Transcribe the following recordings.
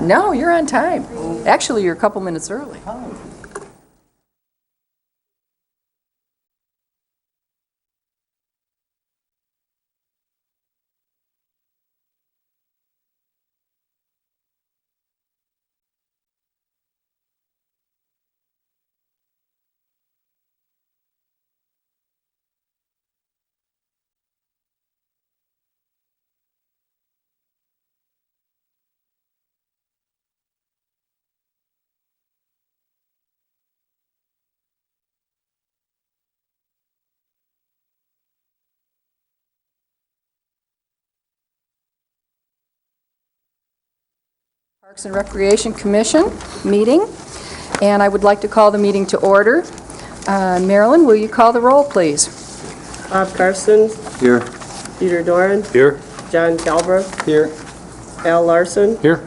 No, you're on time. Actually, you're a couple minutes early. Parks and Recreation Commission meeting, and I would like to call the meeting to order. Marilyn, will you call the roll, please? Bob Carson. Here. Peter Doran. Here. John Galbraith. Here. Al Larson. Here.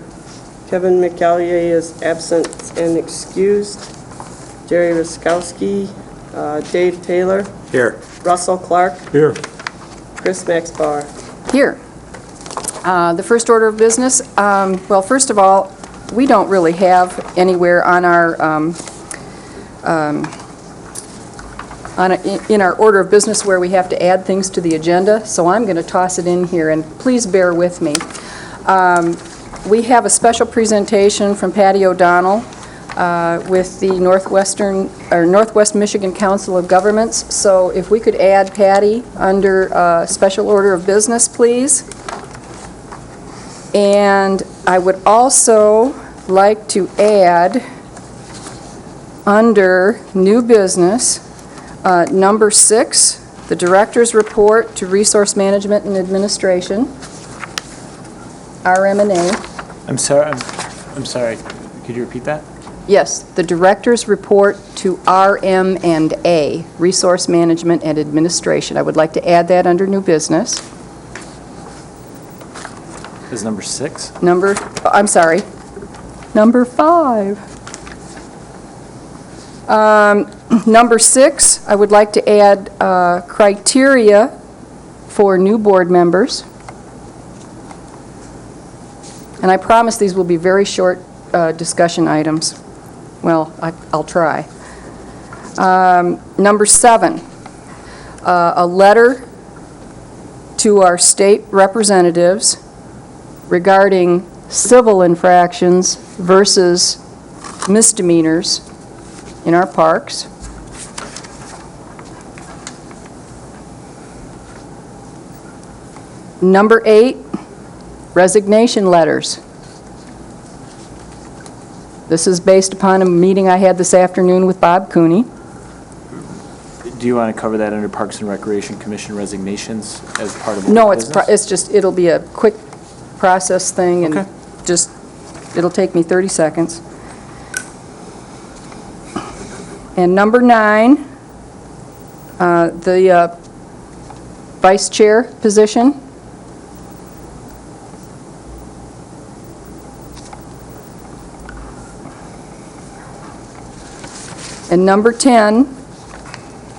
Kevin McCallier is absent and excused. Jerry Ruskowski. Dave Taylor. Here. Russell Clark. Here. Chris Maxbauer. Here. The first order of business, well, first of all, we don't really have anywhere on our, in our order of business where we have to add things to the agenda, so I'm going to toss it in here, and please bear with me. We have a special presentation from Patty O'Donnell with the Northwest Michigan Council of Governments, so if we could add Patty under special order of business, please. And I would also like to add, under new business, number 6, the Director's Report to Resource Management and Administration, RM&A. I'm sorry. Could you repeat that? Yes, the Director's Report to RM&A, Resource Management and Administration. I would like to add that under new business. Is number 6? Number 5. Number 6, I would like to add criteria for new board members. And I promise these will be very short discussion items. Well, I'll try. Number 7, a letter to our state representatives regarding civil infractions versus misdemeanors in our parks. Number 8, resignation letters. This is based upon a meeting I had this afternoon with Bob Cooney. Do you want to cover that under Parks and Recreation Commission resignations as part of No, business? it's just, it'll be a quick process thing, and Okay. just, it'll take me 30 seconds. And number 9, the vice chair position. And number 10,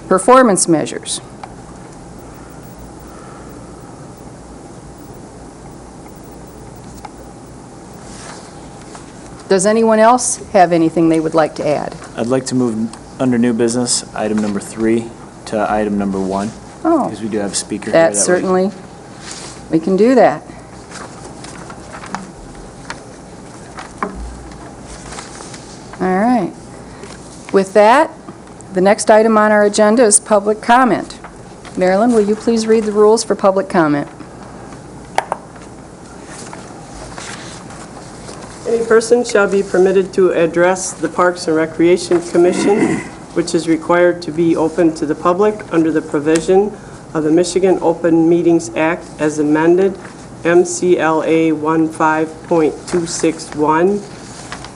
performance measures. Does anyone else have anything they would like to add? I'd like to move under new business, item number 3 to item number 1. Oh, Because we do have a speaker here. that certainly, we can do that. All right. With that, the next item on our agenda is public comment. Marilyn, will you please read the rules for public comment? Any person shall be permitted to address the Parks and Recreation Commission, which is required to be open to the public under the provision of the Michigan Open Meetings Act as amended, MCLA 15.261.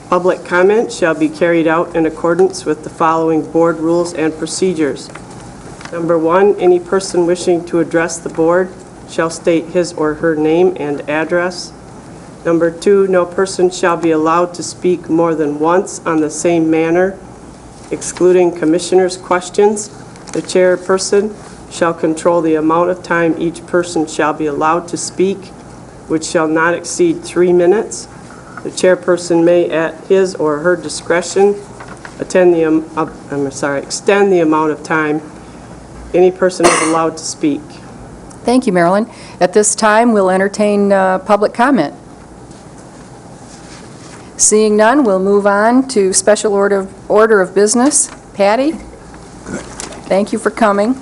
Public comment shall be carried out in accordance with the following board rules and procedures. Number 1, any person wishing to address the board shall state his or her name and address. Number 2, no person shall be allowed to speak more than once on the same manner, excluding commissioners' questions. The chairperson shall control the amount of time each person shall be allowed to speak, which shall not exceed 3 minutes. The chairperson may, at his or her discretion, extend the amount of time any person is allowed to speak. Thank you, Marilyn. At this time, we'll entertain public comment. Seeing none, we'll move on to special order of business. Patty? Thank you for coming.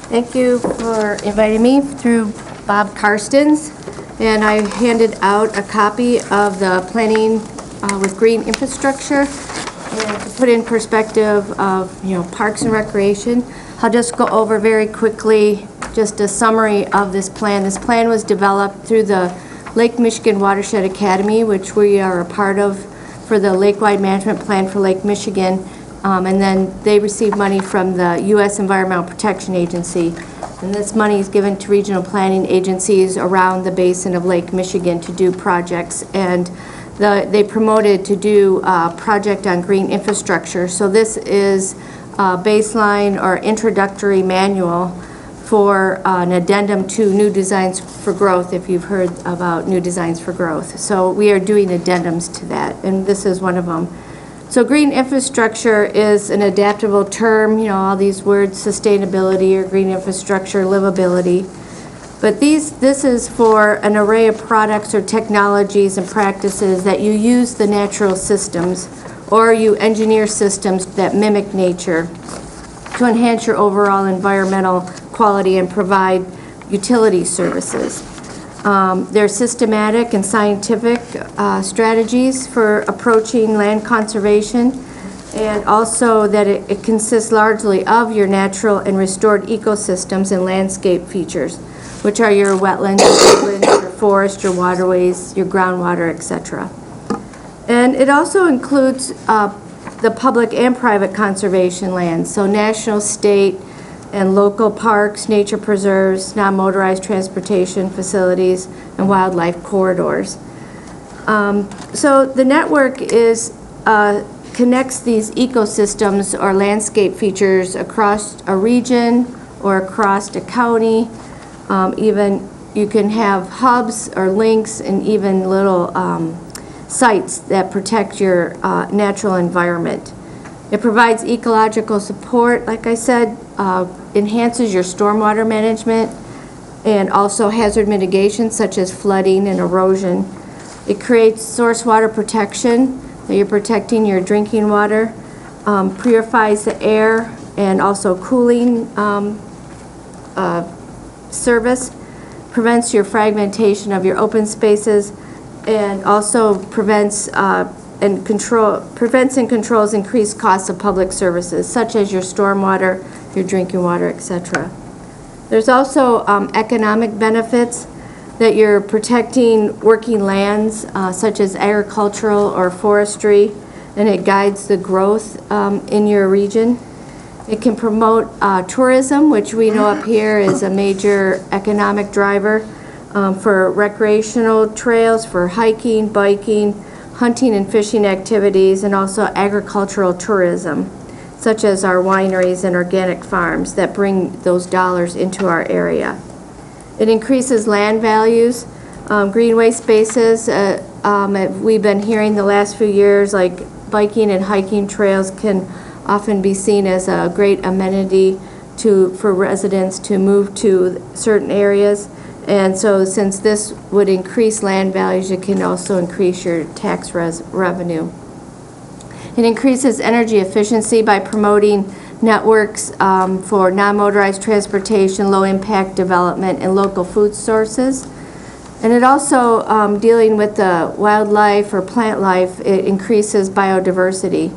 Thank you for inviting me through Bob Karstens. And I handed out a copy of the planning with green infrastructure. And to put in perspective of, parks and recreation, I'll just go over very quickly just a summary of this plan. This plan was developed through the Lake Michigan Watershed Academy, which we are a part of for the Lake-wide Management Plan for Lake Michigan. And then they receive money from the U.S. Environmental Protection Agency. And this money is given to regional planning agencies around the basin of Lake Michigan to do projects. And they promoted to do a project on green infrastructure. So this is a baseline or introductory manual for an addendum to New Designs for Growth, if you've heard about New Designs for Growth. So we are doing addendums to that, and this is one of them. So green infrastructure is an adaptable term, all these words, sustainability or green infrastructure, livability. But this is for an array of products or technologies and practices that you use the natural systems or you engineer systems that mimic nature to enhance your overall environmental quality and provide utility services. There are systematic and scientific strategies for approaching land conservation, and also that it consists largely of your natural and restored ecosystems and landscape features, which are your wetlands, your forest, your waterways, your groundwater, etc. And it also includes the public and private conservation lands, so national, state, and local parks, nature preserves, non-motorized transportation facilities, and wildlife corridors. So the network connects these ecosystems or landscape features across a region or across a county. Even you can have hubs or links and even little sites that protect your natural environment. It provides ecological support, like I said, enhances your stormwater management, and also hazard mitigation such as flooding and erosion. It creates source water protection, that you're protecting your drinking water, purifies the air, and also cooling service, prevents your fragmentation of your open spaces, and also prevents and controls increased costs of public services, such as your stormwater, your drinking water, etc. There's also economic benefits that you're protecting working lands, such as agricultural or forestry, and it guides the growth in your region. It can promote tourism, which we know up here is a major economic driver, for recreational trails, for hiking, biking, hunting and fishing activities, and also agricultural tourism, such as our wineries and organic farms that bring those dollars into our area. It increases land values, greenway spaces. We've been hearing the last few years, like biking and hiking trails can often be seen as a great amenity for residents to move to certain areas. And so since this would increase land values, it can also increase your tax revenue. It increases energy efficiency by promoting networks for non-motorized transportation, low-impact development, and local food sources. And it also, dealing with the wildlife or plant life, it increases biodiversity.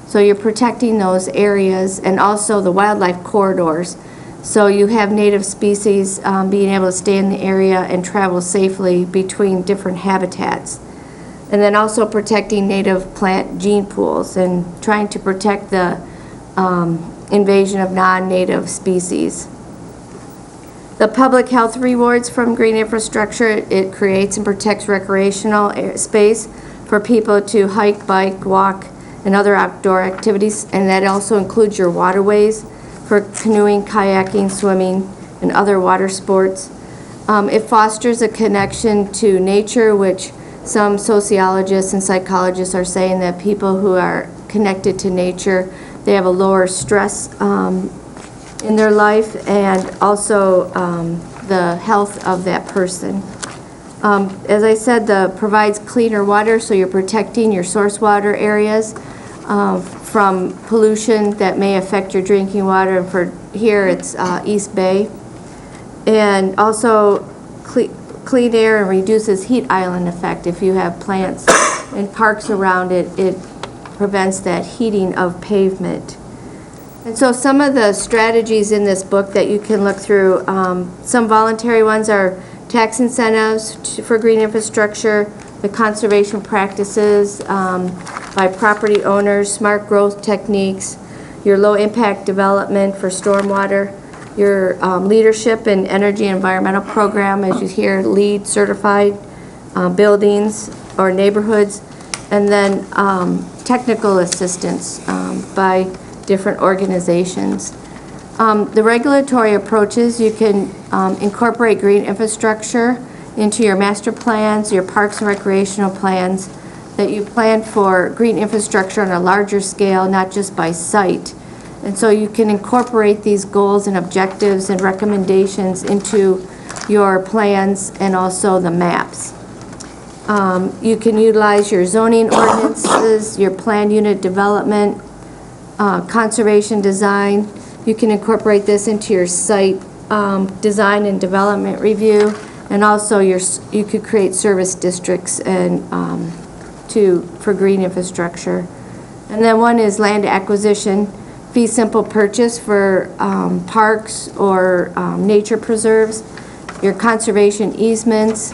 So you're protecting those areas and also the wildlife corridors. So you have native species being able to stay in the area and travel safely between different habitats. And then also protecting native plant gene pools and trying to protect the invasion of non-native species. The public health rewards from green infrastructure, it creates and protects recreational space for people to hike, bike, walk, and other outdoor activities, and that also includes your waterways for canoeing, kayaking, swimming, and other water sports. It fosters a connection to nature, which some sociologists and psychologists are saying that people who are connected to nature, they have a lower stress in their life, and also the health of that person. As I said, provides cleaner water, so you're protecting your source water areas from pollution that may affect your drinking water. And for here, it's East Bay. And also clean air and reduces heat island effect. If you have plants and parks around it, it prevents that heating of pavement. And so some of the strategies in this book that you can look through, some voluntary ones are tax incentives for green infrastructure, the conservation practices by property owners, smart growth techniques, your low impact development for stormwater, your leadership in energy and environmental program, as you hear, LEED certified buildings or neighborhoods, and then technical assistance by different organizations. The regulatory approaches, you can incorporate green infrastructure into your master plans, your parks and recreational plans, that you plan for green infrastructure on a larger scale, not just by site. And so you can incorporate these goals and objectives and recommendations into your plans and also the maps. You can utilize your zoning ordinances, your planned unit development, conservation design. You can incorporate this into your site design and development review, and also you could create service districts and for green infrastructure. And then one is land acquisition, fee simple purchase for parks or nature preserves, your conservation easements,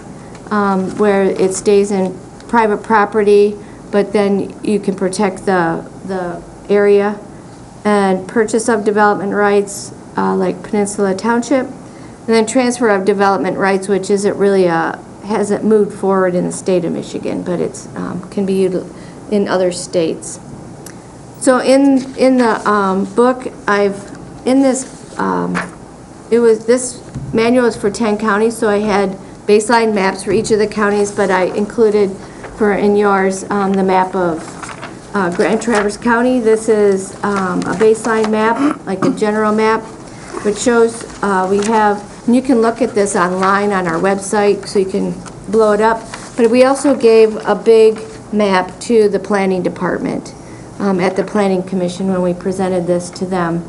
where it stays in private property, but then you can protect the area, and purchase of development rights like Peninsula Township, and then transfer of development rights, which isn't really hasn't moved forward in the state of Michigan, but it's can be used in other states. So in the book, this manual is for 10 counties, so I had baseline maps for each of the counties, but I included in yours the map of Grand Traverse County. This is a baseline map, like a general map, which shows we have, and you can look at this online on our website, so you can blow it up. But we also gave a big map to the planning department at the Planning Commission when we presented this to them.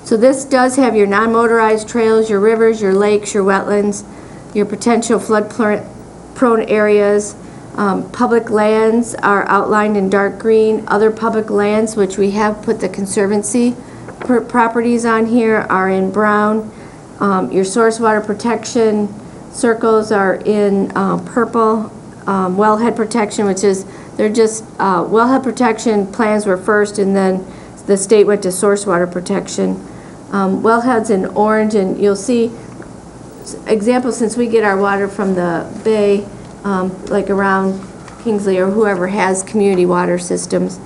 So this does have your non-motorized trails, your rivers, your lakes, your wetlands, your potential flood-prone areas. Public lands are outlined in dark green. Other public lands, which we have put the conservancy properties on here, are in brown. Your source water protection circles are in purple. Wellhead protection, which is, they're just, wellhead protection plans were first, and then the state went to source water protection. Wellheads in orange, and you'll see examples, since we get our water from the bay, like around Kingsley or whoever has community water systems,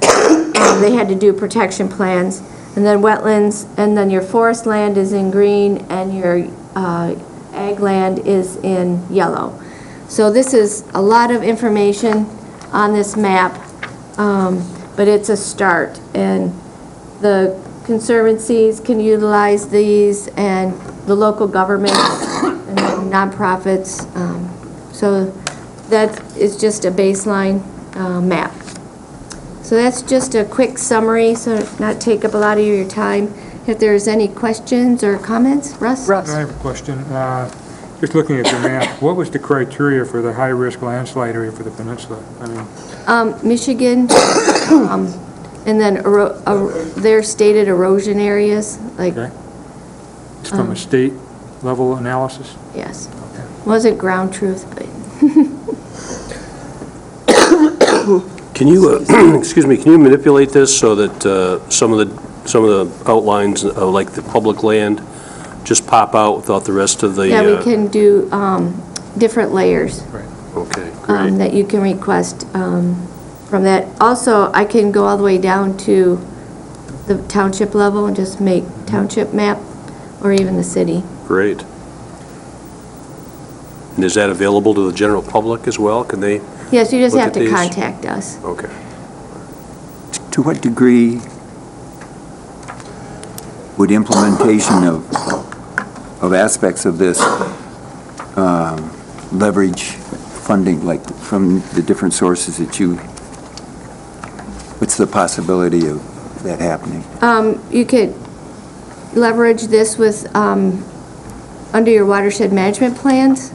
they had to do protection plans. And then wetlands, and then your forest land is in green, and your ag land is in yellow. So this is a lot of information on this map, but it's a start. And the conservancies can utilize these, and the local government and nonprofits. So that is just a baseline map. So that's just a quick summary, so not take up a lot of your time. If there's any questions or comments, Russ? I have a question. Just looking at the map, what was the criteria for the high-risk landslide area for the peninsula? I mean, Michigan, and then their stated erosion areas, like, okay. It's from a state level analysis? yes. Wasn't ground truth, but. Can you, excuse me, can you manipulate this so that some of the outlines of like the public land just pop out without the rest of the? Yeah, we can do different layers. Right. Okay, great. That you can request from that. Also, I can go all the way down to the township level and just make township map, or even the city. Great. And is that available to the general public as well? Can they? Yes, you just Look have at to these. contact us. Okay. To what degree would implementation of aspects of this leverage funding, like from the different sources that you, what's the possibility of that happening? You could leverage this with, under your watershed management plans.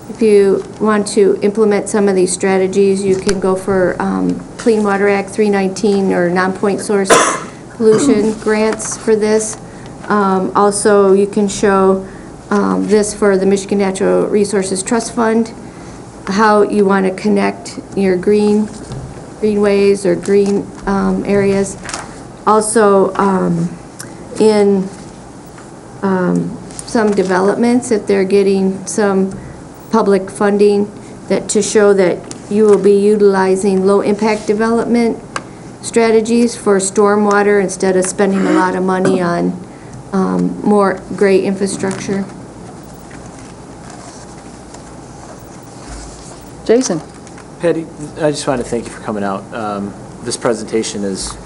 If you want to implement some of these strategies, you can go for Clean Water Act 319 or non-point source pollution grants for this. Also, you can show this for the Michigan Natural Resources Trust Fund, how you want to connect your greenways or green areas. Also, in some developments, if they're getting some public funding, that to show that you will be utilizing low-impact development strategies for stormwater instead of spending a lot of money on more gray infrastructure. Jason? Patty, I just wanted to thank you for coming out. This presentation is,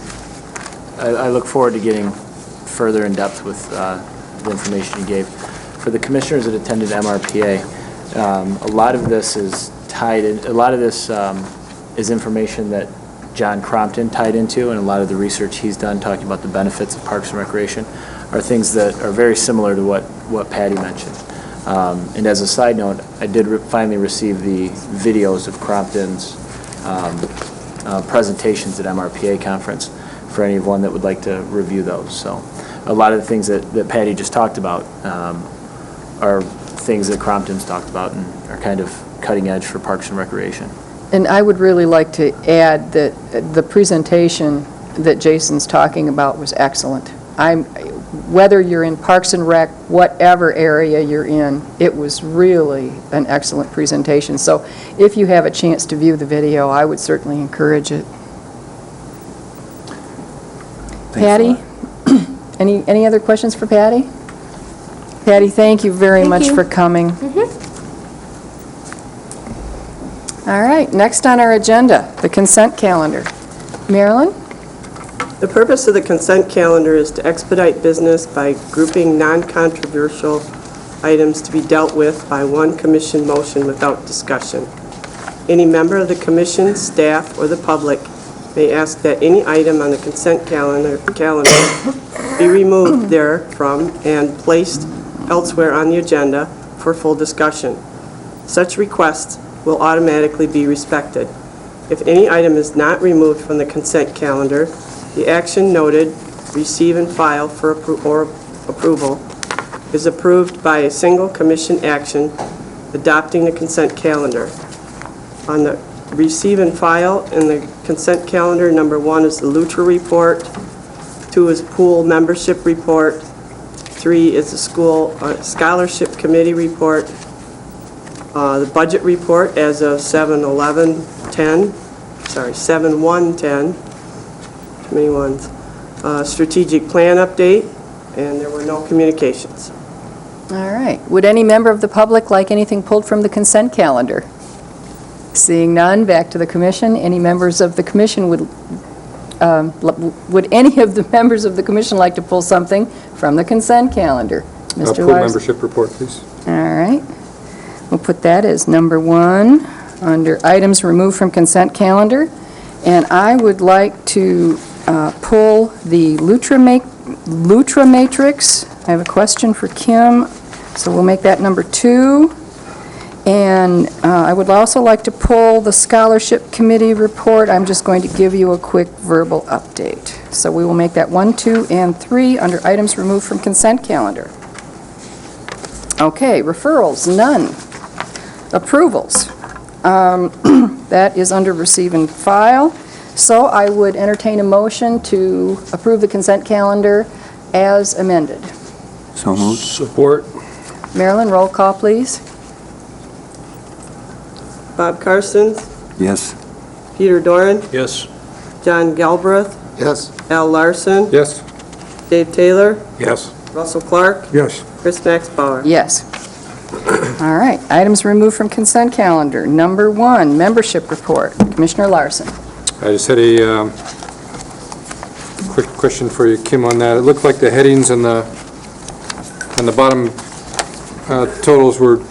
I look forward to getting further in depth with the information you gave. For the commissioners that attended MRPA, a lot of this is tied in, a lot of this is information that John Crompton tied into, and a lot of the research he's done talking about the benefits of Parks and Recreation are things that are very similar to what Patty mentioned. And as a side note, I did finally receive the videos of Crompton's presentations at MRPA conference for anyone that would like to review those. So a lot of the things that Patty just talked about are things that Crompton's talked about and are kind of cutting edge for Parks and Recreation. And I would really like to add that the presentation that Jason's talking about was excellent. Whether you're in Parks and Rec, whatever area you're in, it was really an excellent presentation. So if you have a chance to view the video, I would certainly encourage it. Thanks a Patty? lot. Any other questions for Patty? Patty, thank you very Thank much you. for coming. All right, next on our agenda, the consent calendar. Marilyn? The purpose of the consent calendar is to expedite business by grouping non-controversial items to be dealt with by one commission motion without discussion. Any member of the commission, staff, or the public may ask that any item on the consent calendar be removed therefrom and placed elsewhere on the agenda for full discussion. Such requests will automatically be respected. If any item is not removed from the consent calendar, the action noted, receive and file for approval, is approved by a single commission action adopting the consent calendar. On the receive and file in the consent calendar, number 1 is the Lutra report, 2 is pool membership report, 3 is the school scholarship committee report, the budget report as of 7/1/10, too many ones, strategic plan update, and there were no communications. All right. Would any member of the public like anything pulled from the consent calendar? Seeing none, back to the commission. Any members of the commission would any of the members of the commission like to pull something from the consent calendar? Mr. Pool Larson? membership report, please. All right. We'll put that as number 1 under items removed from consent calendar. And I would like to pull the Lutra Matrix. I have a question for Kim, so we'll make that number 2. And I would also like to pull the Scholarship Committee report. I'm just going to give you a quick verbal update. So we will make that 1, 2, and 3 under items removed from consent calendar. Okay, referrals, none. Approvals, that is under receive and file. So I would entertain a motion to approve the consent calendar as amended. So moved. Support? Marilyn, roll call, please. Bob Karstens, Yes. Peter Doran, Yes. John Galbraith, Yes. Al Larson, Yes. Dave Taylor, Yes. Russell Clark, Yes. Chris Max Bauer. Yes. All right, items removed from consent calendar. Number 1, membership report. Commissioner Larson. I just had a quick question for you, Kim, on that. It looked like the headings on the bottom totals were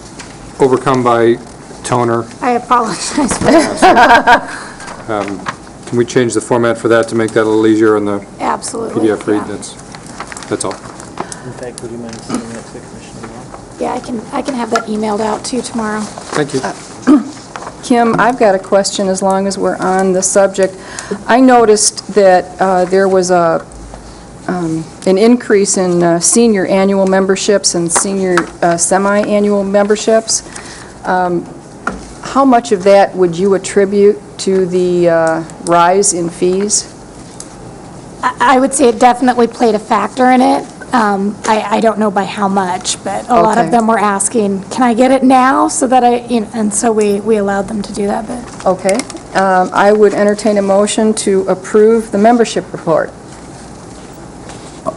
overcome by toner. I apologize for that. Can we change the format for that to make that a little easier on the Absolutely. PDF read? yeah. That's all. In fact, would you mind sending that to the Commissioner Wall? Yeah, I can have that emailed out to you tomorrow. Thank you. Kim, I've got a question as long as we're on the subject. I noticed that there was an increase in senior annual memberships and senior semi-annual memberships. How much of that would you attribute to the rise in fees? I would say it definitely played a factor in it. I don't know by how much, but a lot Okay. of them were asking, can I get it now? So that and so we allowed them to do that, but Okay. I would entertain a motion to approve the membership report.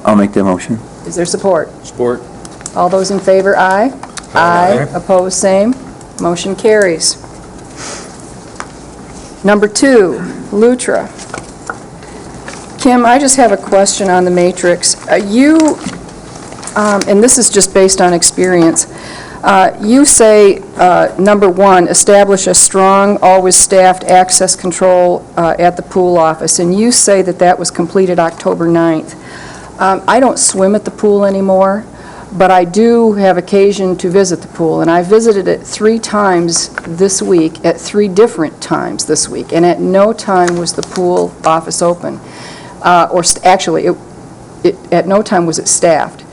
I'll make that motion. Is there support? Support. All those in favor, aye. Aye. Opposed, same. Motion carries. Number 2, Lutra. Kim, I just have a question on the matrix. And this is just based on experience, you say, number 1, establish a strong, always staffed access control at the pool office, and you say that that was completed October 9th. I don't swim at the pool anymore, but I do have occasion to visit the pool, and I visited it 3 times this week, at 3 different times this week, and at no time was the pool office open. Actually, at no time was it staffed.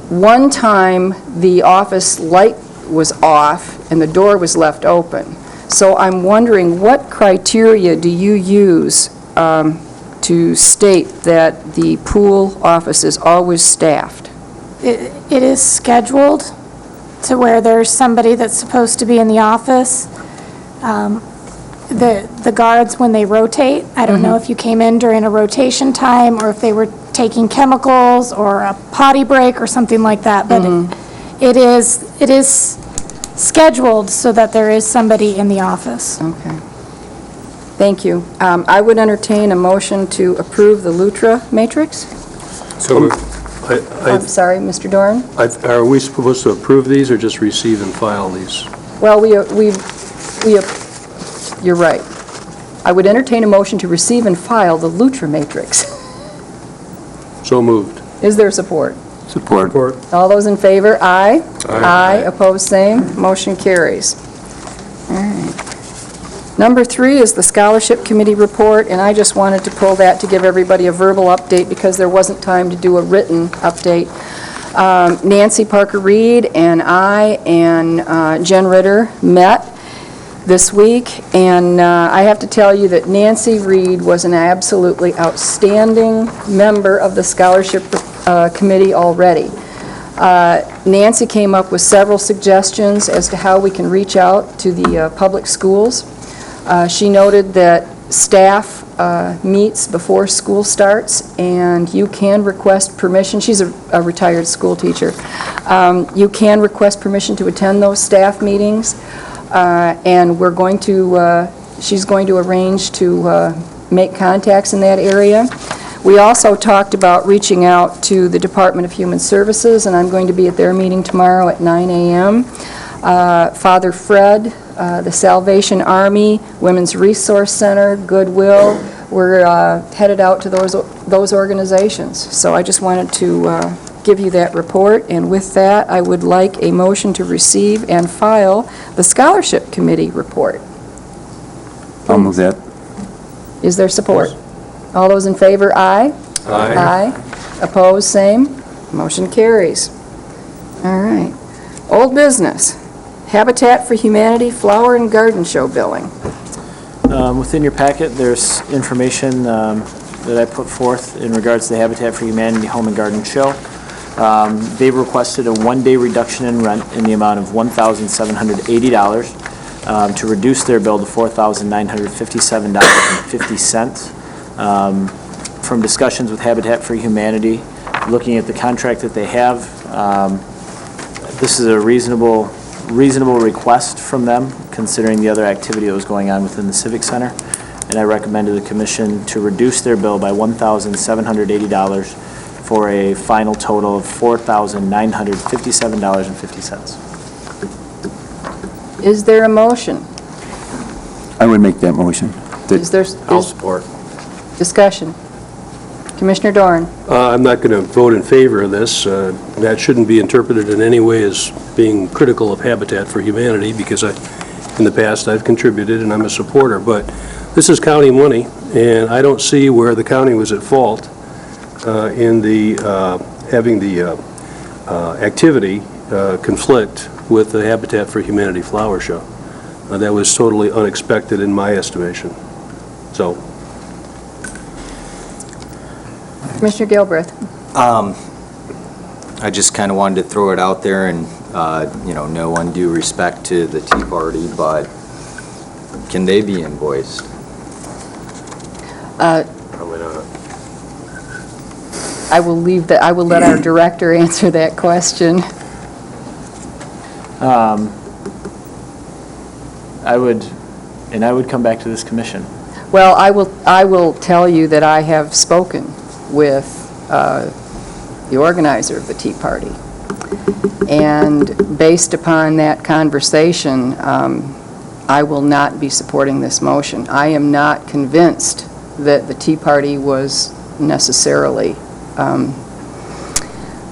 One time, the office light was off and the door was left open. So I'm wondering, what criteria do you use to state that the pool office is always staffed? it is scheduled to where there's somebody that's supposed to be in the office. The guards, when they rotate, I don't know if you came in during a rotation time or if they were taking chemicals or a potty break or something like that, but it is scheduled so that there is somebody in the office. Okay. Thank you. I would entertain a motion to approve the Lutra matrix. So I'm sorry, Mr. Doran? Are we supposed to approve these or just receive and file these? Well, you're right. I would entertain a motion to receive and file the Lutra matrix. So moved. Is there support? Support. All those in favor, aye. Aye. Opposed, same. Motion carries. All right. Number 3 is the Scholarship Committee report, and I just wanted to pull that to give everybody a verbal update because there wasn't time to do a written update. Nancy Parker-Reed and I and Jen Ritter met this week, and I have to tell you that Nancy Reed was an absolutely outstanding member of the Scholarship Committee already. Nancy came up with several suggestions as to how we can reach out to the public schools. She noted that staff meets before school starts, and you can request permission. She's a retired school teacher. You can request permission to attend those staff meetings, and she's going to arrange to make contacts in that area. We also talked about reaching out to the Department of Human Services, and I'm going to be at their meeting tomorrow at 9 a.m. Father Fred, the Salvation Army, Women's Resource Center, Goodwill, we're headed out to those organizations. So I just wanted to give you that report, and with that, I would like a motion to receive and file the Scholarship Committee report. I'll move that. Is there support? All those in favor, aye. Aye. Opposed, same. Motion carries. All right. Old business. Habitat for Humanity Flower and Garden Show billing. Within your packet, there's information that I put forth in regards to the Habitat for Humanity Home and Garden Show. They've requested a one-day reduction in rent in the amount of $1,780 to reduce their bill to $4,957.50. From discussions with Habitat for Humanity, looking at the contract that they have, this is a reasonable reasonable request from them, considering the other activity that was going on within the Civic Center, and I recommend to the commission to reduce their bill by $1,780 for a final total of $4,957.50. Is there a motion? I would make that motion. Is there support. discussion? Commissioner Doran? I'm not going to vote in favor of this. That shouldn't be interpreted in any way as being critical of Habitat for Humanity, because in the past I've contributed and I'm a supporter. But this is county money, and I don't see where the county was at fault in having the activity conflict with the Habitat for Humanity flower show. That was totally unexpected in my estimation. So. Commissioner Gilbreth? I just kind of wanted to throw it out there and, no undue respect to the Tea Party, but can they be invoiced? Probably not. I will let our director answer that question. I would come back to this commission. Well, I will tell you that I have spoken with the organizer of the Tea Party. And based upon that conversation, I will not be supporting this motion. I am not convinced that the Tea Party was necessarily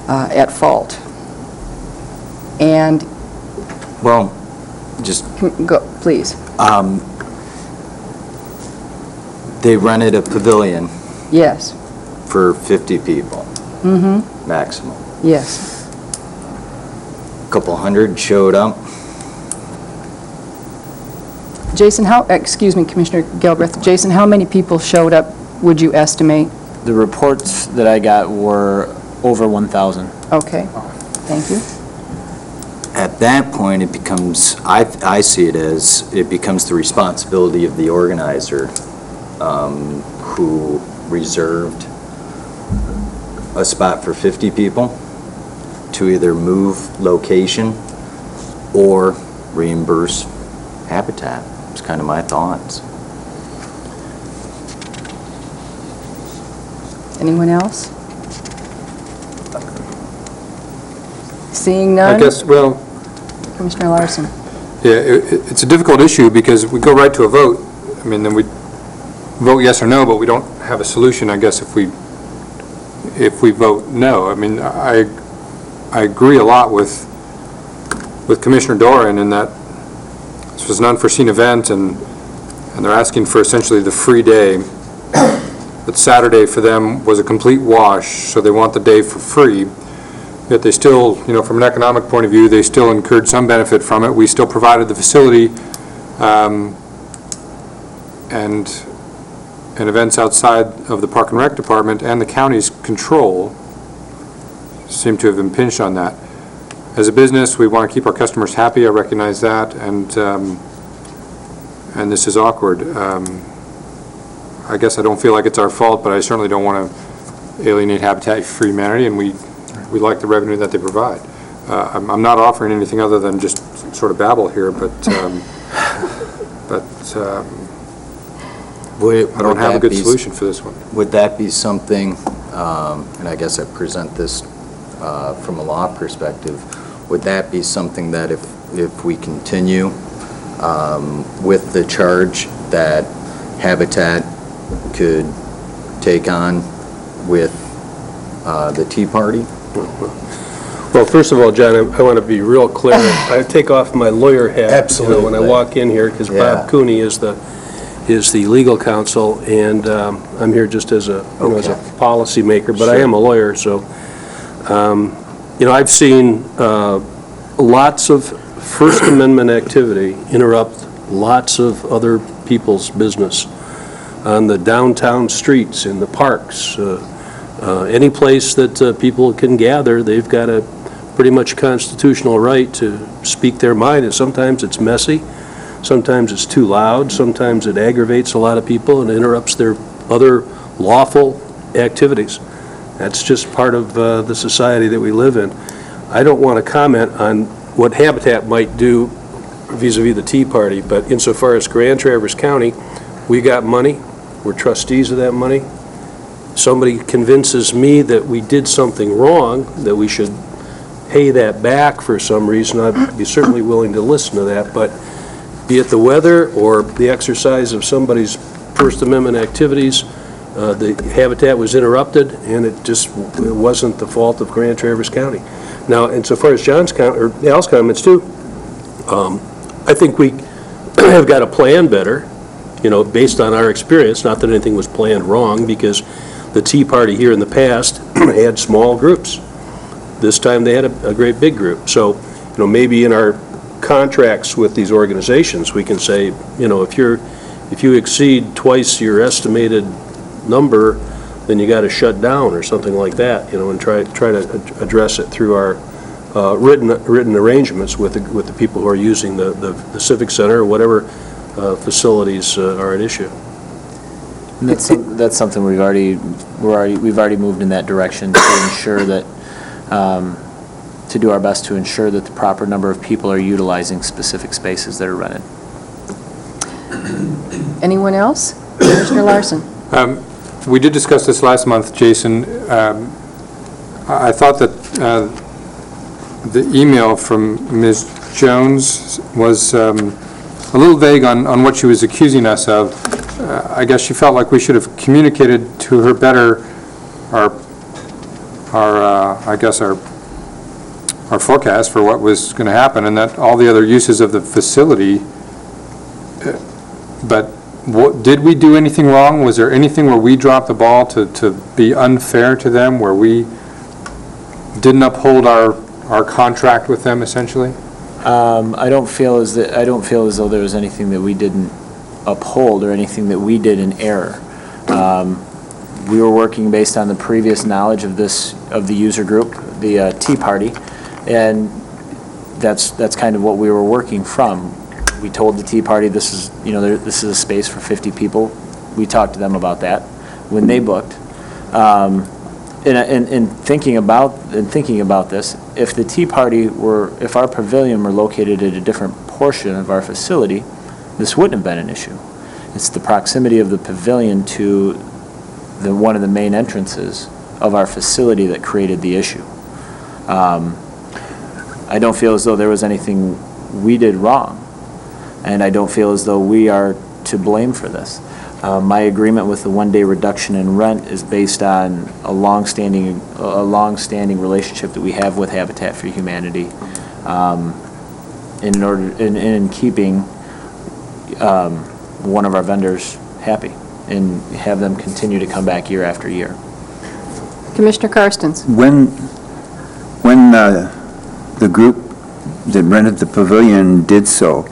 at fault. And, Well, just, go, please. they rented a pavilion Yes, for 50 people, maximum. yes. A couple hundred showed up. Jason, excuse me, Commissioner Gilbreth, Jason, how many people showed up, would you estimate? The reports that I got were over 1,000. Okay, thank you. At that point, it becomes, I see it as, it becomes the responsibility of the organizer who reserved a spot for 50 people to either move location or reimburse Habitat. It's kind of my thoughts. Anyone else? Seeing none? I guess, well, Commissioner Larson? yeah, it's a difficult issue because we go right to a vote. I mean, then we vote yes or no, but we don't have a solution, I guess, if we vote no. I mean, I agree a lot with Commissioner Doran in that this was an unforeseen event, and they're asking for essentially the free day. But Saturday for them was a complete wash, so they want the day for free. Yet they still, from an economic point of view, they still incurred some benefit from it. We still provided the facility and events outside of the Park and Rec Department and the county's control seem to have impinged on that. As a business, we want to keep our customers happy. I recognize that, and this is awkward. I guess I don't feel like it's our fault, but I certainly don't want to alienate Habitat for Humanity, and we like the revenue that they provide. I'm not offering anything other than just sort of babble here, but I don't have a good solution for this one. Would that be something, and I guess I present this from a law perspective, would that be something that if we continue with the charge that Habitat could take on with the Tea Party? Well, first of all, John, I want to be real clear. I take off my lawyer hat. Absolutely. When I walk in here, because Yeah. Bob Cooney is the legal counsel, and I'm here just as a policy maker, but I am a lawyer, so, I've seen lots of First Amendment activity interrupt lots of other people's business on the downtown streets, in the parks, any place that people can gather. They've got a pretty much constitutional right to speak their mind, and sometimes it's messy, sometimes it's too loud, sometimes it aggravates a lot of people and interrupts their other lawful activities. That's just part of the society that we live in. I don't want to comment on what Habitat might do vis-à-vis the Tea Party, but insofar as Grand Traverse County, we got money, we're trustees of that money. Somebody convinces me that we did something wrong, that we should pay that back for some reason, I'd be certainly willing to listen to that, but be it the weather or the exercise of somebody's First Amendment activities, the Habitat was interrupted, and it wasn't the fault of Grand Traverse County. Now, insofar as Al's comments too, I think we have got to plan better, based on our experience, not that anything was planned wrong, because the Tea Party here in the past had small groups. This time they had a great big group. So, maybe in our contracts with these organizations, we can say, if you exceed twice your estimated number, then you got to shut down or something like that, and try to address it through our written arrangements with the people who are using the Civic Center or whatever facilities are at issue. And that's something we've already moved in that direction to ensure that, to do our best to ensure that the proper number of people are utilizing specific spaces that are rented. Anyone else? Commissioner Larson? We did discuss this last month, Jason. I thought that the email from Ms. Jones was a little vague on what she was accusing us of. I guess she felt like we should have communicated to her better our forecast for what was going to happen, and that all the other uses of the facility. But did we do anything wrong? Was there anything where we dropped the ball to be unfair to them, where we didn't uphold our contract with them, essentially? I don't feel as though there was anything that we didn't uphold or anything that we did in error. We were working based on the previous knowledge of the user group, the Tea Party, and that's kind of what we were working from. We told the Tea Party this is a space for 50 people. We talked to them about that when they booked. In thinking about this, if the Tea Party if our pavilion were located at a different portion of our facility, this wouldn't have been an issue. It's the proximity of the pavilion to one of the main entrances of our facility that created the issue. I don't feel as though there was anything we did wrong, and I don't feel as though we are to blame for this. My agreement with the one-day reduction in rent is based on a long-standing relationship that we have with Habitat for Humanity, in keeping one of our vendors happy and have them continue to come back year after year. Commissioner Karstens? When the group that rented the pavilion did so,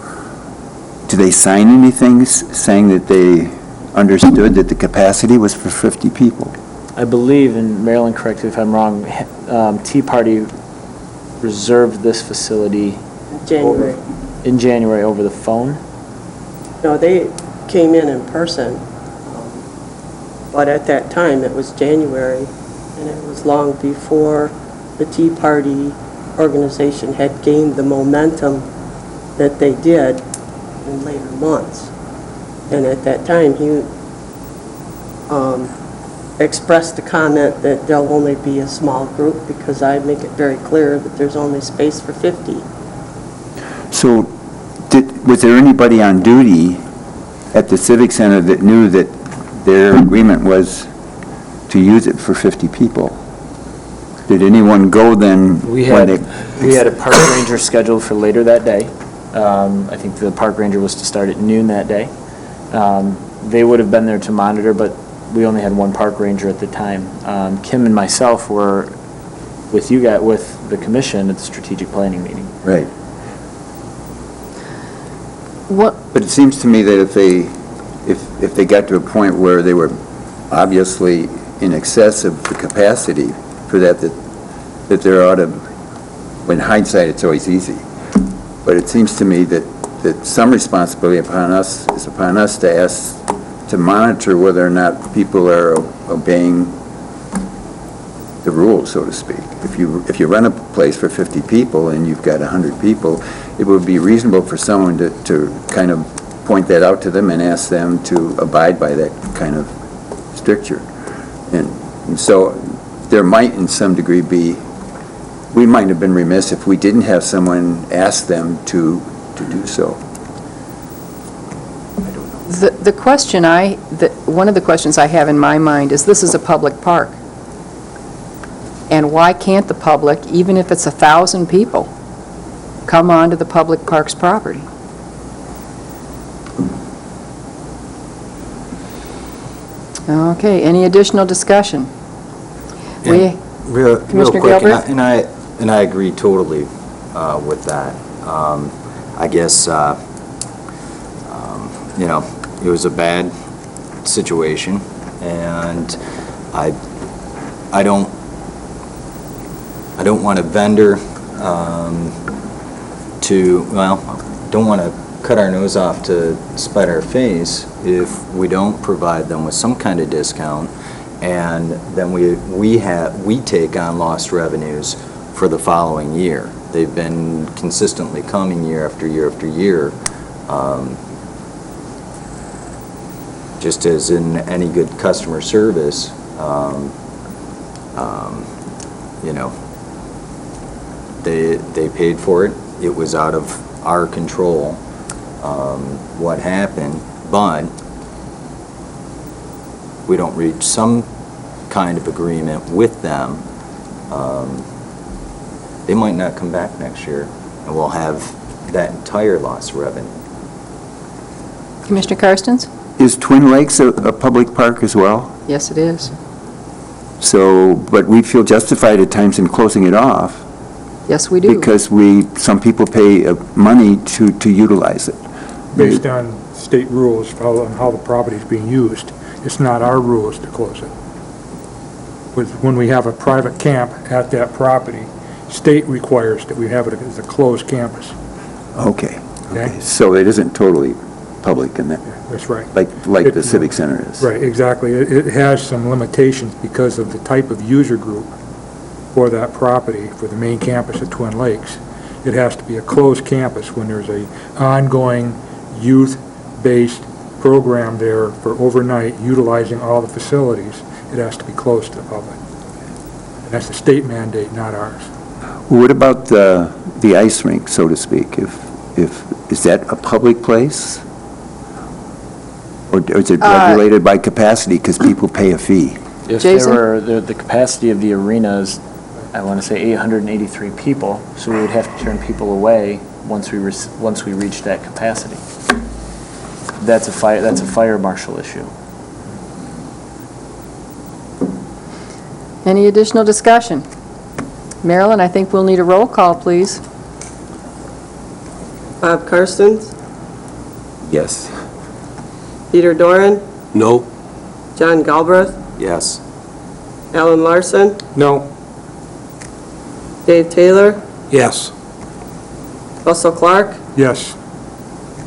do they sign anything saying that they understood that the capacity was for 50 people? I believe, and Marilyn, correct me if I'm wrong, Tea Party reserved this facility in January over the phone? No, they came in person, but at that time it was January, and it was long before the Tea Party organization had gained the momentum that they did in later months. And at that time, he expressed the comment that there'll only be a small group because I make it very clear that there's only space for 50. So was there anybody on duty at the Civic Center that knew that their agreement was to use it for 50 people? Did anyone go then? We had a park ranger scheduled for later that day. I think the park ranger was to start at noon that day. They would have been there to monitor, but we only had one park ranger at the time. Kim and myself were with the commission at the strategic planning meeting. Right. What? But it seems to me that if they got to a point where they were obviously in excess of the capacity for that there ought to, in hindsight, it's always easy. But it seems to me that some responsibility is upon us to ask, to monitor whether or not people are obeying the rules, so to speak. If you run a place for 50 people and you've got 100 people, it would be reasonable for someone to kind of point that out to them and ask them to abide by that kind of stricture. And so there might, in some degree, we might have been remiss if we didn't have someone ask them to do so. The question one of the questions I have in my mind is, this is a public park. And why can't the public, even if it's 1,000 people, come onto the public park's property? Okay, any additional discussion? Real Commissioner quick, Gilbert? and I agree totally with that. I guess, it was a bad situation, and I don't want a vendor don't want to cut our nose off to spite our face if we don't provide them with some kind of discount, and then we take on lost revenues for the following year. They've been consistently coming year after year after year. Just as in any good customer service, they paid for it. It was out of our control what happened, but we don't reach some kind of agreement with them, they might not come back next year, and we'll have that entire lost revenue. Commissioner Karstens? Is Twin Lakes a public park as well? Yes, it is. So, but we feel justified at times in closing it off Yes, we do. because some people pay money to utilize it. Based on state rules on how the property is being used. It's not our rules to close it. When we have a private camp at that property, state requires that we have it as a closed campus. Okay. Okay. So it isn't totally public in that, That's right. like the Civic Center is. Right, exactly. It has some limitations because of the type of user group for that property, for the main campus at Twin Lakes. It has to be a closed campus when there's a ongoing youth-based program there for overnight, utilizing all the facilities. It has to be closed to the public. And that's a state mandate, not ours. What about the ice rink, so to speak? Is that a public place? Or is it regulated by capacity because people pay a fee? If Jason? the capacity of the arena is, I want to say 883 people, so we would have to turn people away once we reach that capacity. That's a fire marshal issue. Any additional discussion? Marilyn, I think we'll need a roll call, please. Bob Karstens, Yes. Peter Doran, No? John Galbraith, Yes. Alan Larson, No. Dave Taylor, Yes. Russell Clark, Yes.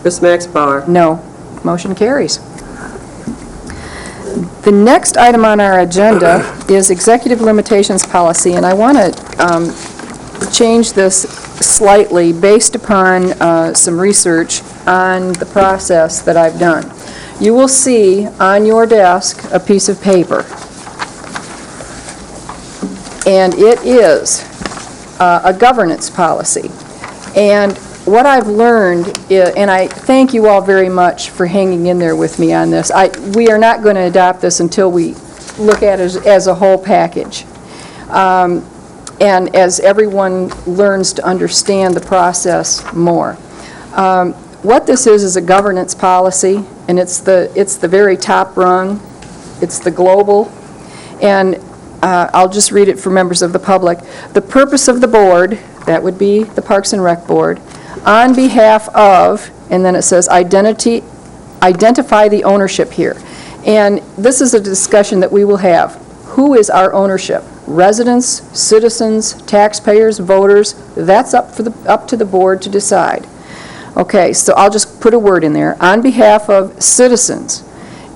Chris Maxbauer. No. Motion carries. The next item on our agenda is executive limitations policy, and I want to change this slightly based upon some research on the process that I've done. You will see on your desk a piece of paper, and it is a governance policy. And what I've learned, and I thank you all very much for hanging in there with me on this. We are not going to adopt this until we look at it as a whole package. And as everyone learns to understand the process more. What this is a governance policy, and it's the very top rung. It's the global. And I'll just read it for members of the public. The purpose of the board, that would be the Parks and Rec Board, on behalf of, and then it says identify the ownership here. And this is a discussion that we will have. Who is our ownership? Residents, citizens, taxpayers, voters? That's up to the board to decide. Okay, so I'll just put a word in there. On behalf of citizens,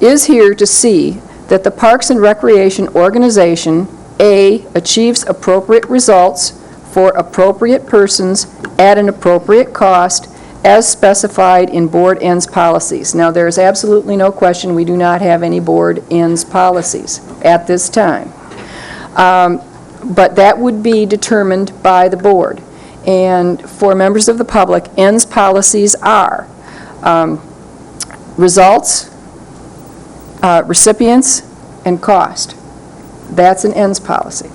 is here to see that the Parks and Recreation organization A, achieves appropriate results for appropriate persons at an appropriate cost as specified in board ends policies. Now, there is absolutely no question we do not have any board ends policies at this time. But that would be determined by the board. And for members of the public, ends policies are results, recipients, and cost. That's an ends policy.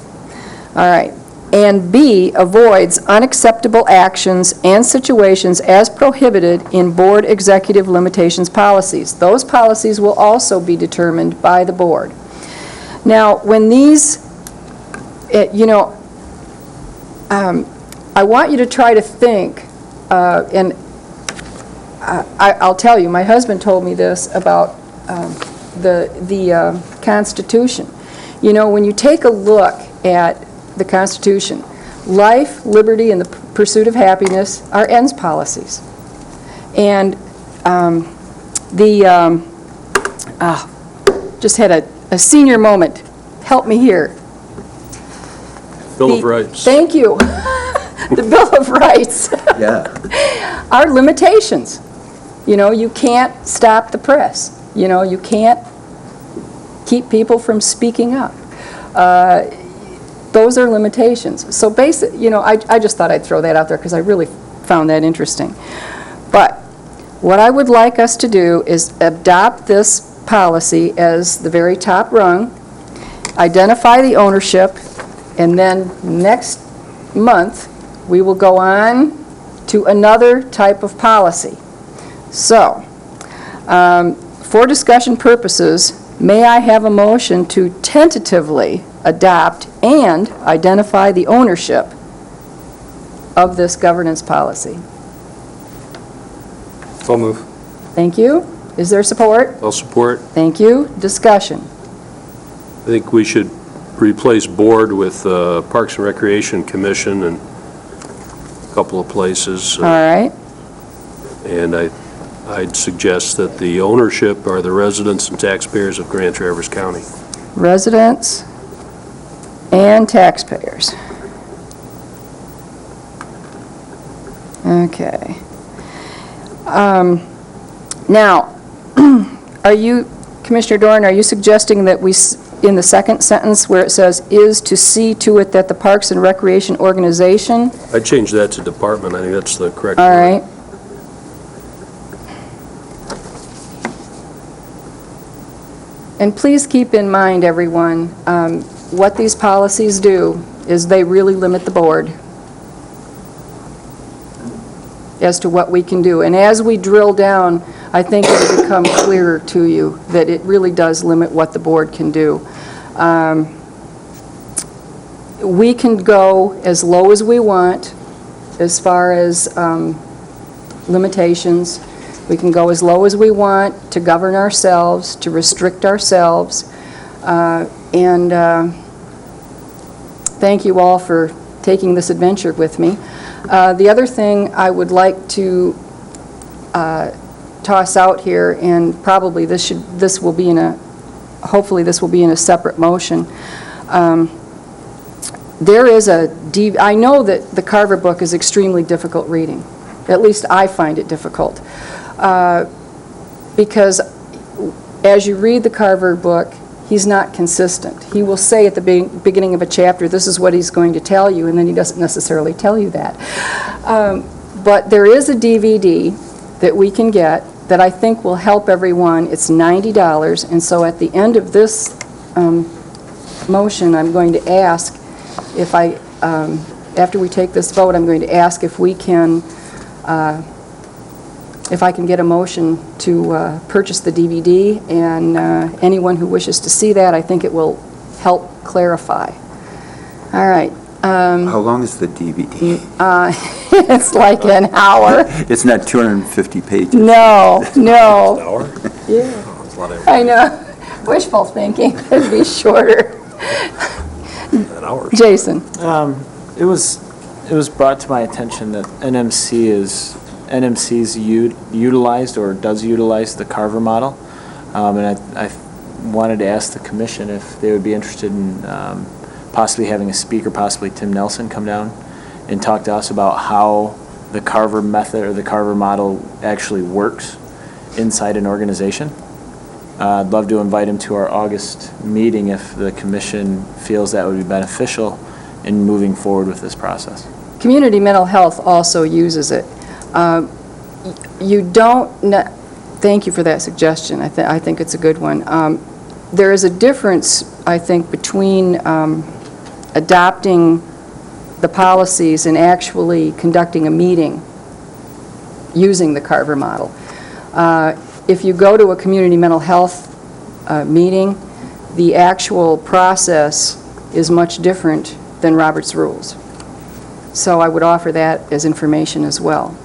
All right. And B, avoids unacceptable actions and situations as prohibited in board executive limitations policies. Those policies will also be determined by the board. Now, when these, I want you to try to think, and I'll tell you, my husband told me this about the Constitution. You know, when you take a look at the Constitution, life, liberty, and the pursuit of happiness are ends policies. And just had a senior moment. Help me here. Bill of Rights. Thank you. The Bill of Rights Yeah. are limitations. You know, you can't stop the press. You know, you can't keep people from speaking up. Those are limitations. So I just thought I'd throw that out there because I really found that interesting. But what I would like us to do is adopt this policy as the very top rung, identify the ownership, and then next month we will go on to another type of policy. So, for discussion purposes, may I have a motion to tentatively adopt and identify the ownership of this governance policy? So move. Thank you. Is there support? I'll support. Thank you. Discussion. I think we should replace board with Parks and Recreation Commission in a couple of places. All right. And I'd suggest that the ownership are the residents and taxpayers of Grand Traverse County. Residents and taxpayers. Okay. Now, are you, Commissioner Doran, are you suggesting that we, in the second sentence where it says, "is to see to it that the Parks and Recreation Organization..." I'd change that to department. I think that's the correct All word. right. And please keep in mind, everyone, what these policies do is they really limit the board as to what we can do. And as we drill down, I think it'll become clearer to you that it really does limit what the board can do. We can go as low as we want as far as limitations. We can go as low as we want to govern ourselves, to restrict ourselves. Thank you all for taking this adventure with me. The other thing I would like to toss out here, and probably this will be in a, hopefully this will be in a separate motion. There is I know that the Carver book is extremely difficult reading. At least I find it difficult. Because as you read the Carver book, he's not consistent. He will say at the beginning of a chapter, this is what he's going to tell you, and then he doesn't necessarily tell you that. But there is a DVD that we can get that I think will help everyone. It's $90, and so at the end of this motion, I'm going to ask if after we take this vote, I'm going to ask if we can if I can get a motion to purchase the DVD, and anyone who wishes to see that, I think it will help clarify. All right. How long is the DVD? It's like an hour. It's not 250 pages. No. An hour? Yeah. That's a lot of I know. Wishful thinking. It'd be shorter. an hour. Jason. It was brought to my attention that NMC's utilized or does utilize the Carver model, and I wanted to ask the commission if they would be interested in possibly having a speaker, possibly Tim Nelson, come down and talk to us about how the Carver method or the Carver model actually works inside an organization. I'd love to invite him to our August meeting if the commission feels that would be beneficial in moving forward with this process. Community mental health also uses it. You don't, thank you for that suggestion. I think it's a good one. There is a difference, I think, between adopting the policies and actually conducting a meeting using the Carver model. If you go to a community mental health meeting, the actual process is much different than Robert's Rules. So I would offer that as information as well.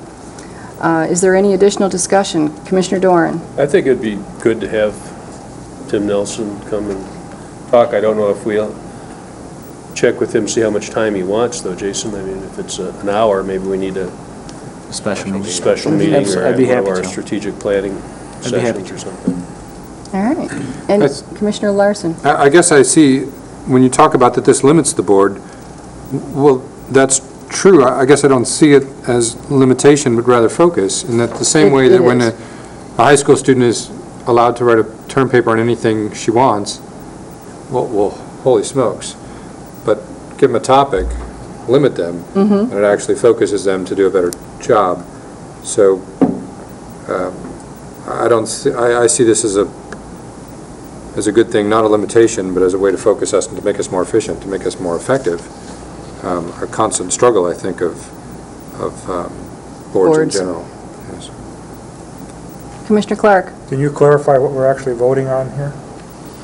Is there any additional discussion? Commissioner Doran? I think it'd be good to have Tim Nelson come and talk. I don't know if we'll check with him, see how much time he wants, though, Jason. I mean, if it's an hour, maybe we need a Special meeting. special meeting or I'd be one of happy our to. strategic planning I'd be happy sessions to. or something. All right. And That's- Commissioner Larson? I guess I see, when you talk about that this limits the board, well, that's true. I guess I don't see it as limitation, but rather focus, in that the same way It that when is. a high school student is allowed to write a term paper on anything she wants, well, holy smokes. But give them a topic, limit them, and it actually focuses them to do a better job. So I don't see, I see this as a good thing, not a limitation, but as a way to focus us and to make us more efficient, to make us more effective. A constant struggle, I think, of boards in Boards. general. Yes. Commissioner Clark? Can you clarify what we're actually voting on here?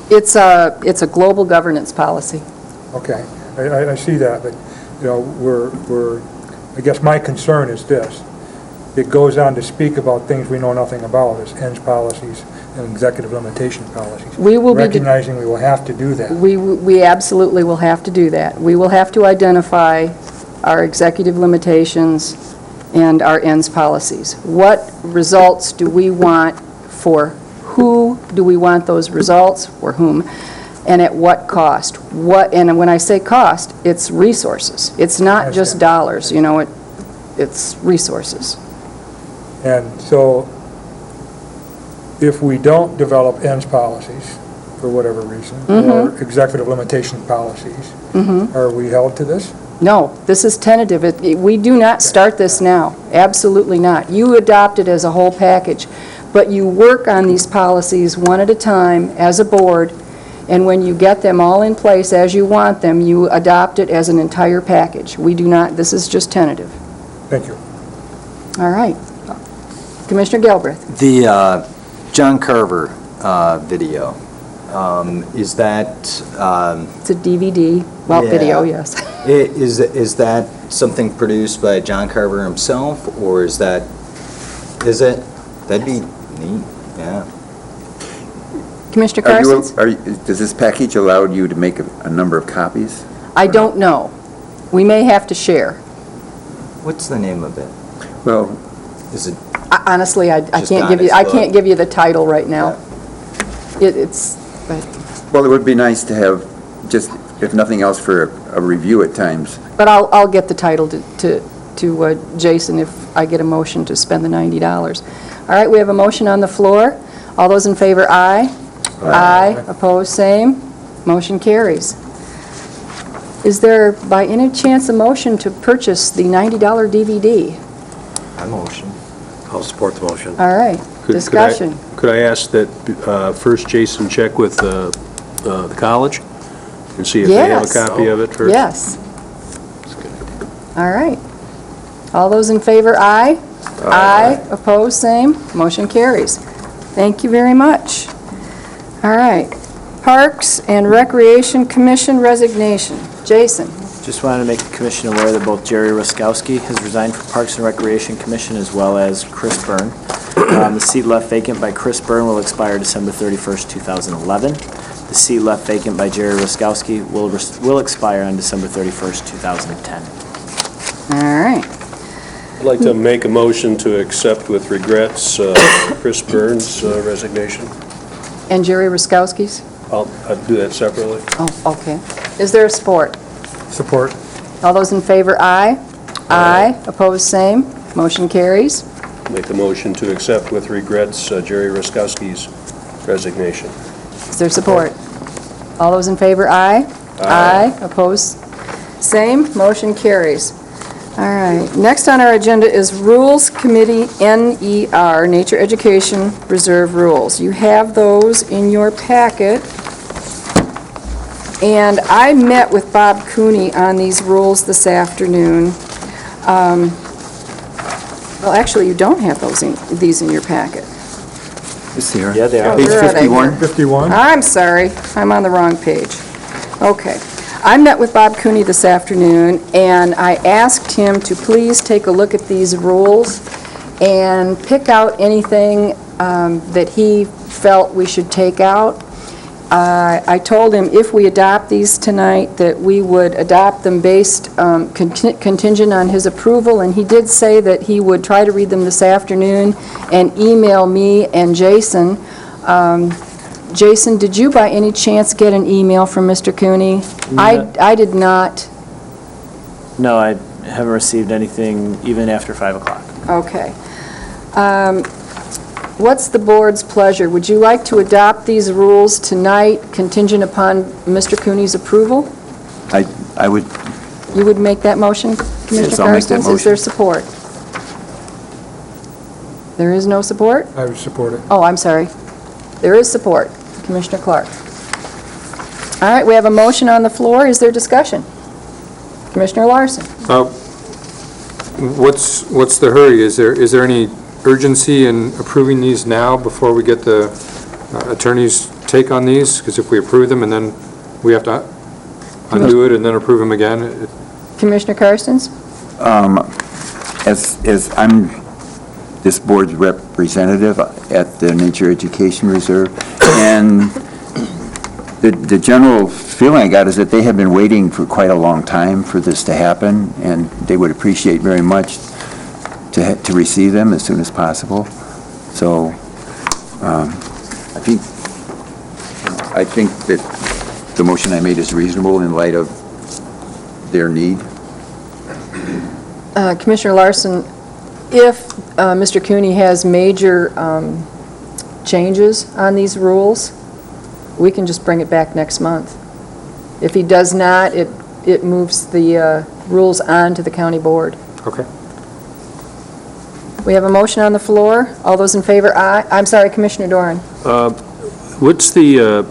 It's a global governance policy. Okay, I see that, but, you know, I guess my concern is this. It goes on to speak about things we know nothing about, as ends policies and executive limitation policies. We will be Recognizing we will have to do that. We absolutely will have to do that. We will have to identify our executive limitations and our ends policies. What results do we want for who? Do we want those results for whom? And at what cost? And when I say cost, it's resources. It's not just Understand. dollars, you know, it's resources. And so, if we don't develop ends policies, for whatever reason, or executive limitation policies, are we held to this? No, this is tentative. We do not start this now. Absolutely not. You adopt it as a whole package, but you work on these policies one at a time as a board, and when you get them all in place as you want them, you adopt it as an entire package. We do not, this is just tentative. Thank you. All right. Commissioner Galbraith? The John Carver video, is that, It's a DVD, well, Yeah. video, yes. is that something produced by John Carver himself, or is it? That'd be neat, yeah. Commissioner Are you, Carstens? does this package allow you to make a number of copies? I don't know. We may have to share. What's the name of it? Well, Is it, Honestly, I Just can't on give you, its I book. can't give you the title right now. It's, but well, it would be nice to have, just, if nothing else, for a review at times. But I'll get the title to Jason if I get a motion to spend the $90. All right, we have a motion on the floor. All those in favor, aye. Aye. Opposed, same. Motion carries. Is there, by any chance, a motion to purchase the $90 DVD? I motion. I'll support the motion. All right, discussion. Could I ask that first Jason check with the college and see if they have a Yes. copy of it first? Yes. All right. All those in favor, aye. Aye. Opposed, same. Motion carries. Thank you very much. All right. Parks and Recreation Commission resignation. Jason? Just wanted to make the commission aware that both Jerry Ruskowski has resigned from Parks and Recreation Commission, as well as Chris Byrne. The seat left vacant by Chris Byrne will expire December 31st, 2011. The seat left vacant by Jerry Ruskowski will expire on December 31st, 2010. All right. I'd like to make a motion to accept with regrets Chris Burns' resignation. And Jerry Ruskowski's? I'll do that separately. Oh, okay. Is there support? Support. All those in favor, aye. Aye. Opposed, same. Motion carries. Make the motion to accept with regrets Jerry Ruskowski's resignation. Is there support? All those in favor, aye. Aye. Opposed, same. Motion carries. All right. Next on our agenda is Rules Committee, NER, Nature Education Reserve Rules. You have those in your packet. And I met with Bob Cooney on these rules this afternoon. Well, actually, you don't have these in your packet. Is there? Yeah, they are. Page Where are they? 51? 51? I'm sorry, I'm on the wrong page. Okay. I met with Bob Cooney this afternoon, and I asked him to please take a look at these rules and pick out anything that he felt we should take out. I told him if we adopt these tonight, that we would adopt them based contingent on his approval, and he did say that he would try to read them this afternoon and email me and Jason. Jason, did you by any chance get an email from Mr. Cooney? I did not. No, I haven't received anything even after 5 o'clock. Okay. What's the board's pleasure? Would you like to adopt these rules tonight contingent upon Mr. Cooney's approval? I would, You would make that motion, Commissioner Yes, I'll make that Carstens? Is there motion. support? There is no support? I would support it. Oh, I'm sorry. There is support. Commissioner Clark. All right, we have a motion on the floor. Is there discussion? Commissioner Larson? What's the hurry? Is there any urgency in approving these now before we get the attorney's take on these? Because if we approve them and then we have to undo it and then approve them again, Commissioner Carstens? as I'm this board's representative at the Nature Education Reserve, and the general feeling I got is that they have been waiting for quite a long time for this to happen, and they would appreciate very much to receive them as soon as possible. So I think that the motion I made is reasonable in light of their need. Commissioner Larson, if Mr. Cooney has major changes on these rules, we can just bring it back next month. If he does not, it moves the rules on to the county board. okay. We have a motion on the floor. All those in favor, aye. I'm sorry, Commissioner Doran. What's the,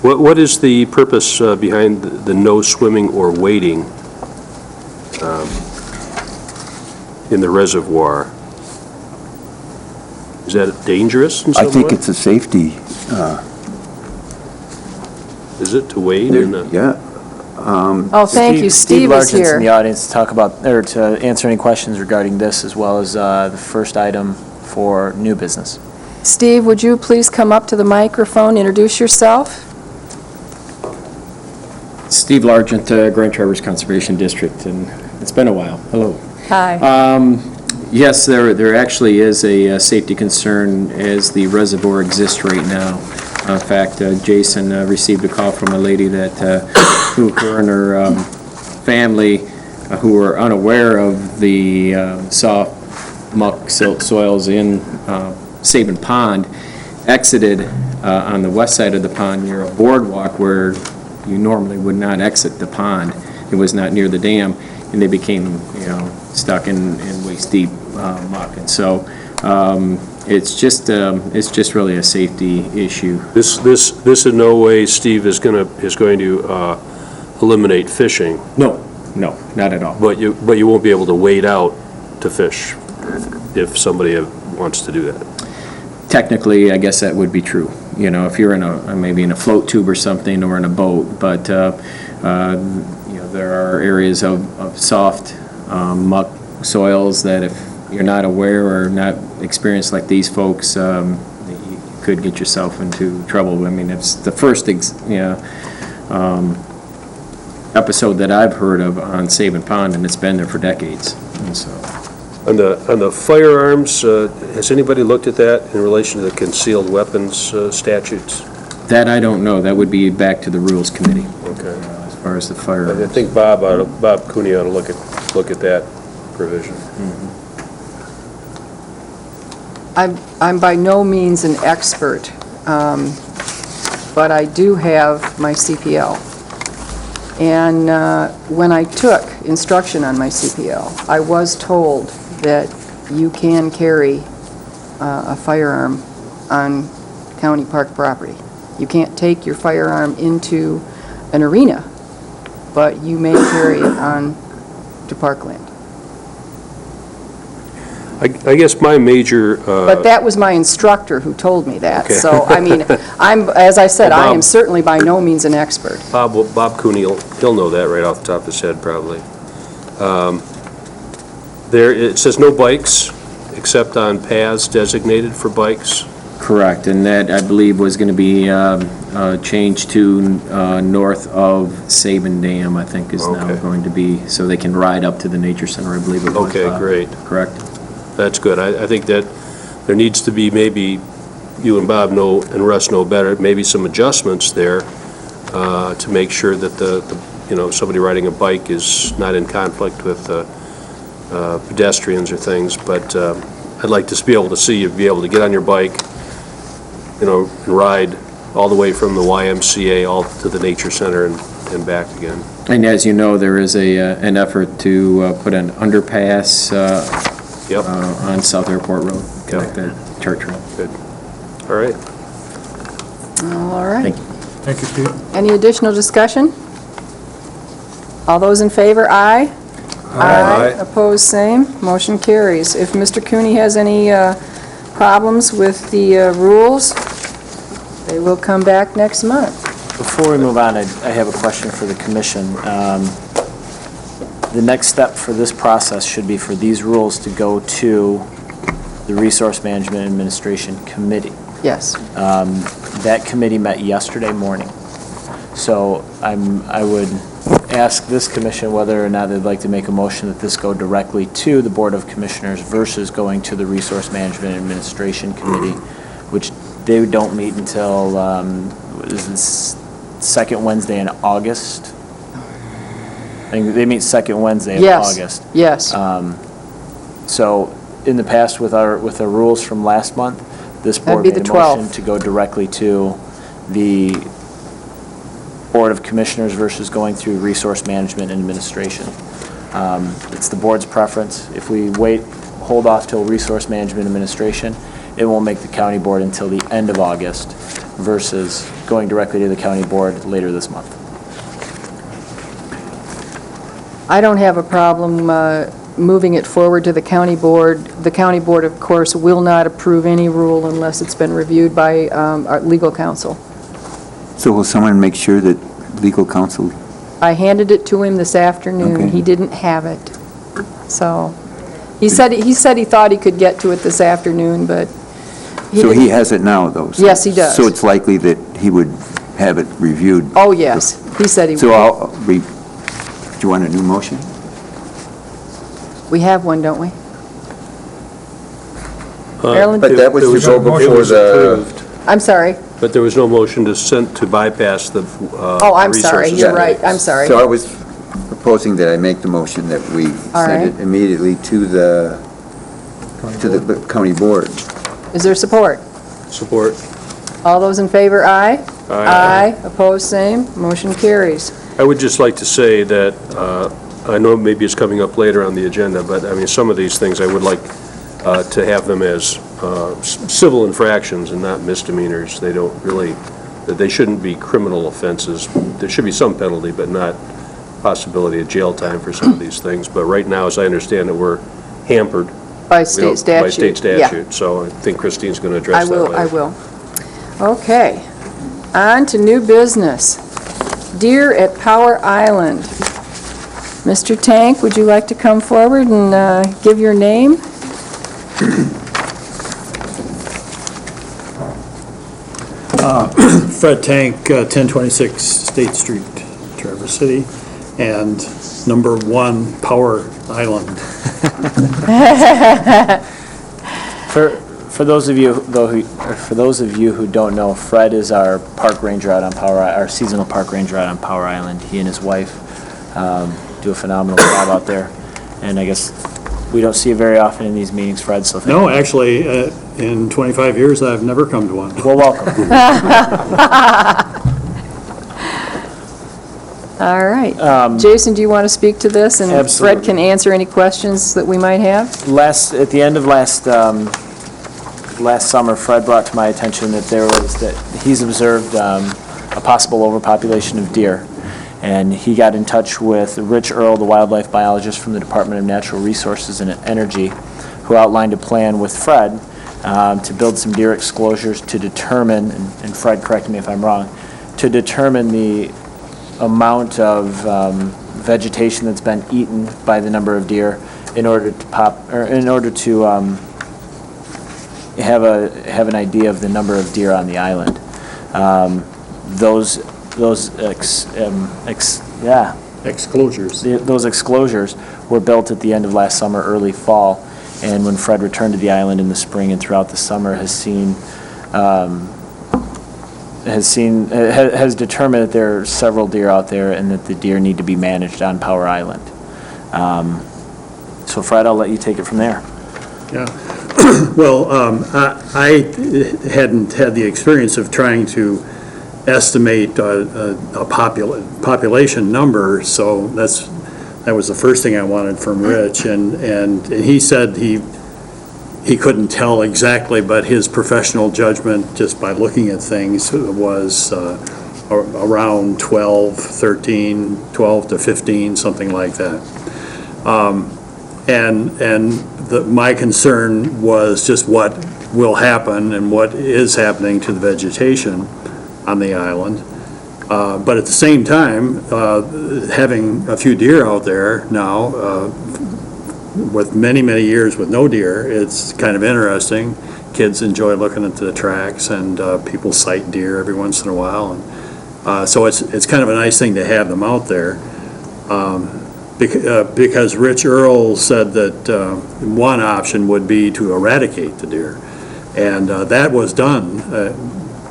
what is the purpose behind the no swimming or wading in the reservoir? Is that dangerous in some I way? think it's a safety, Is it to wade in the? yeah. Oh, thank you. Steve is Largent's in the here. audience to talk about, or to answer any questions regarding this, as well as the first item for new business. Steve, would you please come up to the microphone, introduce yourself? Steve Largent, Grand Traverse Conservation District, and it's been a while. Hello. Hi. Yes, there actually is a safety concern as the reservoir exists right now. In fact, Jason received a call from a lady that, who her and her family, who were unaware of the soft muck silt soils in Sabin Pond, exited on the west side of the pond near a boardwalk where you normally would not exit the pond. It was not near the dam, and they became, stuck in waist-deep muck. And so it's just really a safety issue. This in no way, Steve, is going to eliminate fishing, No, not at all. but you won't be able to wade out to fish if somebody wants to do that. Technically, I guess that would be true. If you're maybe in a float tube or something, or in a boat, but there are areas of soft muck soils that if you're not aware or not experienced like these folks, you could get yourself into trouble. I mean, it's the first episode that I've heard of on Sabin Pond, and it's been there for decades. And so, On the firearms, has anybody looked at that in relation to the concealed weapons statutes? That I don't know. That would be back to the Rules Committee Okay. as far as the I firearms. think Bob Cooney ought to look at that provision. I'm by no means an expert, but I do have my CPL. And when I took instruction on my CPL, I was told that you can carry a firearm on county park property. You can't take your firearm into an arena, but you may carry it on to parkland. I guess my major, But that was my instructor who told me that. Okay. So, I mean, as I said, Well, I am Bob- certainly by no means an expert. Bob Cooney, he'll know that right off the top of his head, probably. There, it says no bikes except on paths designated for bikes. Correct, and that, I believe, was going to be changed to north of Sabin Dam, I think, is now Okay. going to be, so they can ride up to the nature center, I believe it was. Okay, great. Correct? That's good. I think that there needs to be, maybe you and Bob know, and Russ know better, maybe some adjustments there to make sure that somebody riding a bike is not in conflict with pedestrians or things. But I'd like to be able to see you be able to get on your bike, and ride all the way from the YMCA all to the nature center and back again. And as you know, there is an effort to put an underpass Yep, on South Airport Road, connect that church road. good. All right. All right. Thank you. Thank you, Steve. Any additional discussion? All those in favor, aye? Aye. Opposed, same. Motion carries. If Mr. Cooney has any problems with the rules, they will come back next month. Before we move on, I have a question for the commission. The next step for this process should be for these rules to go to the Resource Management Administration Committee. Yes. That committee met yesterday morning. So I would ask this commission whether or not they'd like to make a motion that this go directly to the Board of Commissioners versus going to the Resource Management Administration Committee, which they don't meet until, is this second Wednesday in August? I think they meet second Wednesday of Yes. August. Yes. So in the past with the rules from last month, this board That'd be made the a motion 12th. to go directly to the Board of Commissioners versus going through Resource Management and Administration. It's the board's preference. If we hold off till Resource Management Administration, it won't make the county board until the end of August versus going directly to the county board later this month. I don't have a problem moving it forward to the county board. The county board, of course, will not approve any rule unless it's been reviewed by our legal counsel. So will someone make sure that legal counsel, I handed it to him this afternoon. Okay. He didn't have it. So, he said he thought he could get to it this afternoon, but so he didn't. has it now, though? So- Yes, he does. So it's likely that he would have it reviewed? Oh, yes, he said he So would. do you want a new motion? We have one, don't we? Marilyn? But that was to was go a motion. It before was the... approved, I'm sorry. but there was no motion to bypass the Oh, I'm sorry, resources. you're right, I'm sorry. So I was proposing that I make the motion that we All right. send it immediately to the county board. Is there support? Support. All those in favor, aye? Aye. Opposed, same. Motion carries. I would just like to say that, I know maybe it's coming up later on the agenda, but I mean, some of these things I would like to have them as civil infractions and not misdemeanors. They don't really, that they shouldn't be criminal offenses. There should be some penalty, but not possibility of jail time for some of these things. But right now, as I understand it, we're hampered. By state statute. By state Yeah. statute. So I think Christine's going to I address that will, later. I will. Okay. On to new business. Deer at Power Island. Mr. Tank, would you like to come forward and give your name? Fred Tank, 1026 State Street, Traverse City, and number 1 Power Island. For For those of you who don't know, Fred is our park ranger out on our seasonal park ranger out on Power Island. He and his wife do a phenomenal job out there, and I guess we don't see you very often in these meetings, Fred, so thank you. No, actually, in 25 years, I've never come to one. Well, welcome. All right. Jason, do you want to speak to this? And Absolutely. Fred can answer any questions that we might have? At the end of last summer, Fred brought to my attention that he's observed a possible overpopulation of deer. And he got in touch with Rich Earl, the wildlife biologist from the Department of Natural Resources and Energy, who outlined a plan with Fred to build some deer exclosures to determine, and Fred, correct me if I'm wrong, to determine the amount of vegetation that's been eaten by the number of deer in order to have an idea of the number of deer on the island. Those exclosures were built at the end of last summer, early fall, and when Fred returned to the island in the spring and throughout the summer has determined that there are several deer out there and that the deer need to be managed on Power Island. So Fred, I'll let you take it from there. Yeah. Well, I hadn't had the experience of trying to estimate a population number, so that was the first thing I wanted from Rich, and he said he couldn't tell exactly, but his professional judgment, just by looking at things, was around 12 to 15, something like that. My concern was just what will happen and what is happening to the vegetation on the island. But at the same time, having a few deer out there now, with many, many years with no deer, it's kind of interesting. Kids enjoy looking at the tracks, and people sight deer every once in a while. And so it's kind of a nice thing to have them out there. Because Rich Earl said that one option would be to eradicate the deer. And that was done.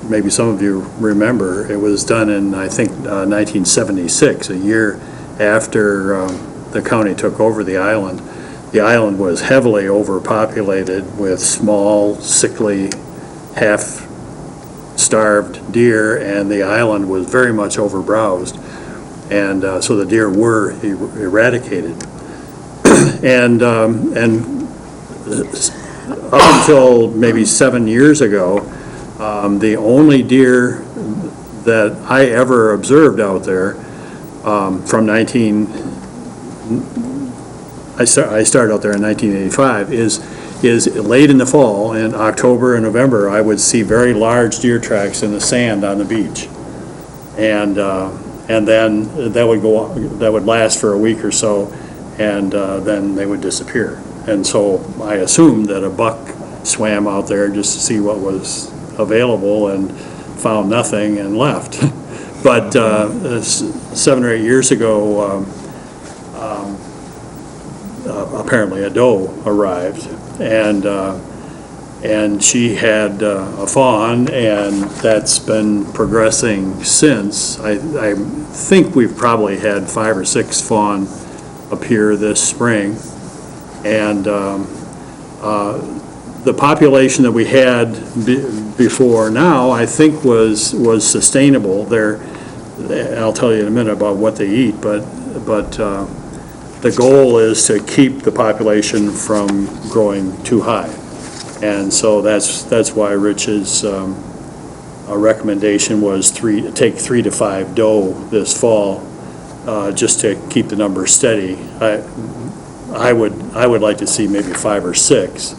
Maybe some of you remember, it was done in, I think, 1976, a year after the county took over the island. The island was heavily overpopulated with small, sickly, half-starved deer, and the island was very much overbrowsed. And so the deer were eradicated. And up until maybe 7 years ago, the only deer that I ever observed out there I started out there in 1985, is late in the fall, in October and November, I would see very large deer tracks in the sand on the beach. And then that would last for a week or so, and then they would disappear. And so I assumed that a buck swam out there just to see what was available and found nothing and left. But 7 or 8 years ago, apparently a doe arrived, and she had a fawn, and that's been progressing since. I think we've probably had 5 or 6 fawn appear this spring, and the population that we had before now, I think was sustainable. I'll tell you in a minute about what they eat, but the goal is to keep the population from growing too high. And so that's why Rich's recommendation was take 3 to 5 doe this fall, just to keep the number steady. I would like to see maybe 5 or 6,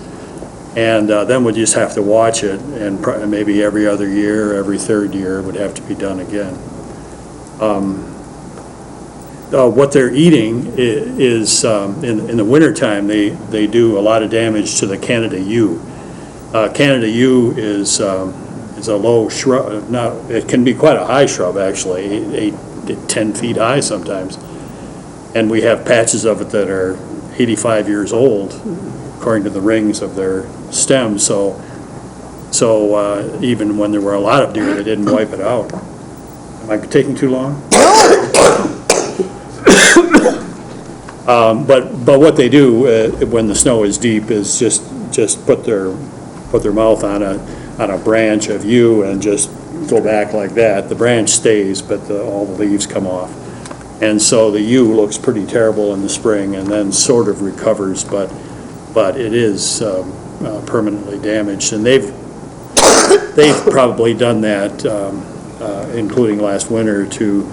and then we'll just have to watch it, and maybe every other year, every third year would have to be done again. What they're eating is in the wintertime, they do a lot of damage to the Canada yew. Canada yew is a low shrub. It can be quite a high shrub, actually, 8 to 10 feet high sometimes. And we have patches of it that are 85 years old, according to the rings of their stems. So So even when there were a lot of deer, they didn't wipe it out. Am I taking too long? But what they do when the snow is deep is just put their mouth on a branch of yew and just go back like that. The branch stays, but all the leaves come off. And so the yew looks pretty terrible in the spring and then sort of recovers, but it is permanently damaged. And they've probably done that, including last winter, to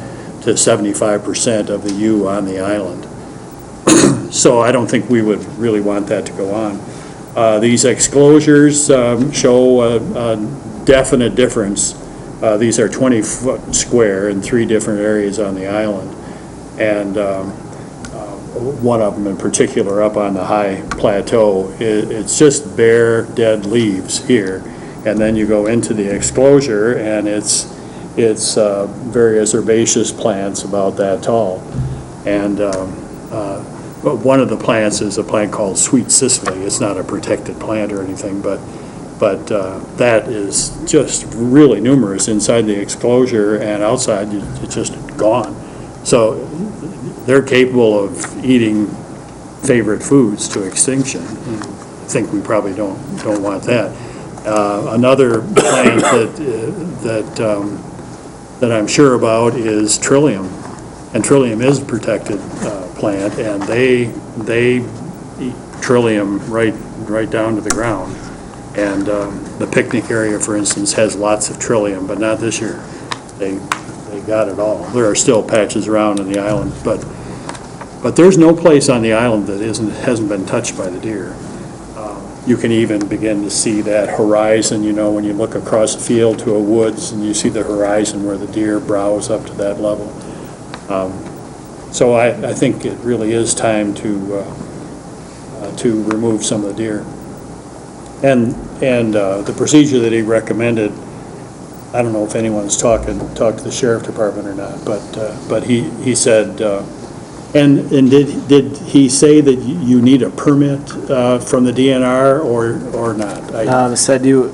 75% of the yew on the island. So I don't think we would really want that to go on. These exclosures show a definite difference. These are 20-foot square in 3 different areas on the island. And one of them in particular up on the high plateau, it's just bare, dead leaves here. And then you go into the exclosure and it's various herbaceous plants about that tall. And but one of the plants is a plant called sweet cicely. It's not a protected plant or anything, but that is just really numerous inside the exclosure, and outside it's just gone. So they're capable of eating favorite foods to extinction. I think we probably don't want that. Another plant that I'm sure about is trillium, and trillium is a protected plant, and they eat trillium right down to the ground. And the picnic area, for instance, has lots of trillium, but not this year. They got it all. There are still patches around in the island, but there's no place on the island that hasn't been touched by the deer. You can even begin to see that horizon, when you look across a field to a woods and you see the horizon where the deer browse up to that level. So I think it really is time to remove some of the deer. And the procedure that he recommended, I don't know if anyone's talked to the sheriff department or not, but he said, and did he say that you need a permit from the DNR or not? Said the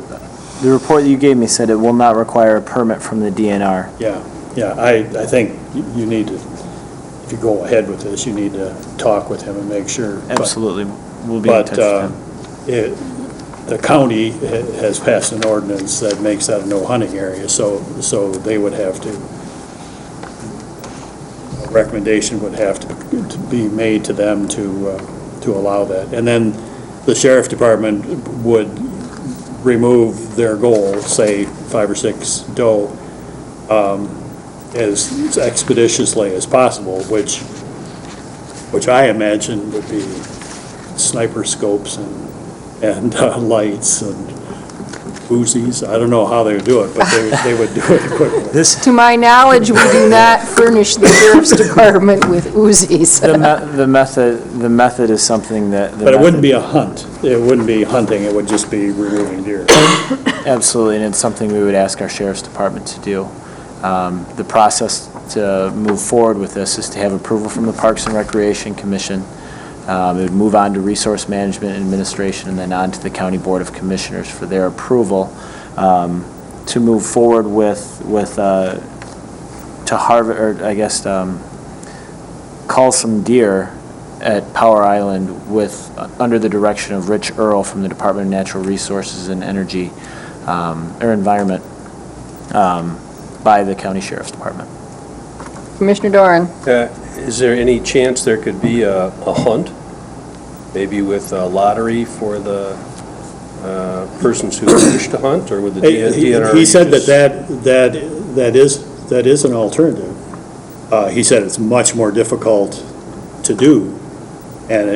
report that you gave me said it will not require a permit from the DNR. Yeah, I think you need to, if you go ahead with this, you need to talk with him and make sure. Absolutely, we'll be in touch with him. The county has passed an ordinance that makes that a no hunting area, so they would have to, a recommendation would have to be made to them to allow that. And then the sheriff department would remove their goal, say 5 or 6 doe, as expeditiously as possible, which I imagine would be sniper scopes and lights and Uzis. I don't know how they would do it, but they would do it quickly. To my knowledge, we do not furnish the sheriff's department with Uzis. The method is something that. But it wouldn't be a hunt. It wouldn't be hunting. It would just be removing deer. Absolutely, and it's something we would ask our sheriff's department to do. The process to move forward with this is to have approval from the Parks and Recreation Commission. It would move on to Resource Management and Administration, and then on to the County Board of Commissioners for their approval to move forward to harvest, or I guess cull some deer at Power Island under the direction of Rich Earl from the Department of Natural Resources and Energy or Environment by the County Sheriff's Department. Commissioner Doran. Is there any chance there could be a hunt, maybe with a lottery for the persons who wish to hunt, or would the DNR? He said that is an alternative. He said it's much more difficult to do, and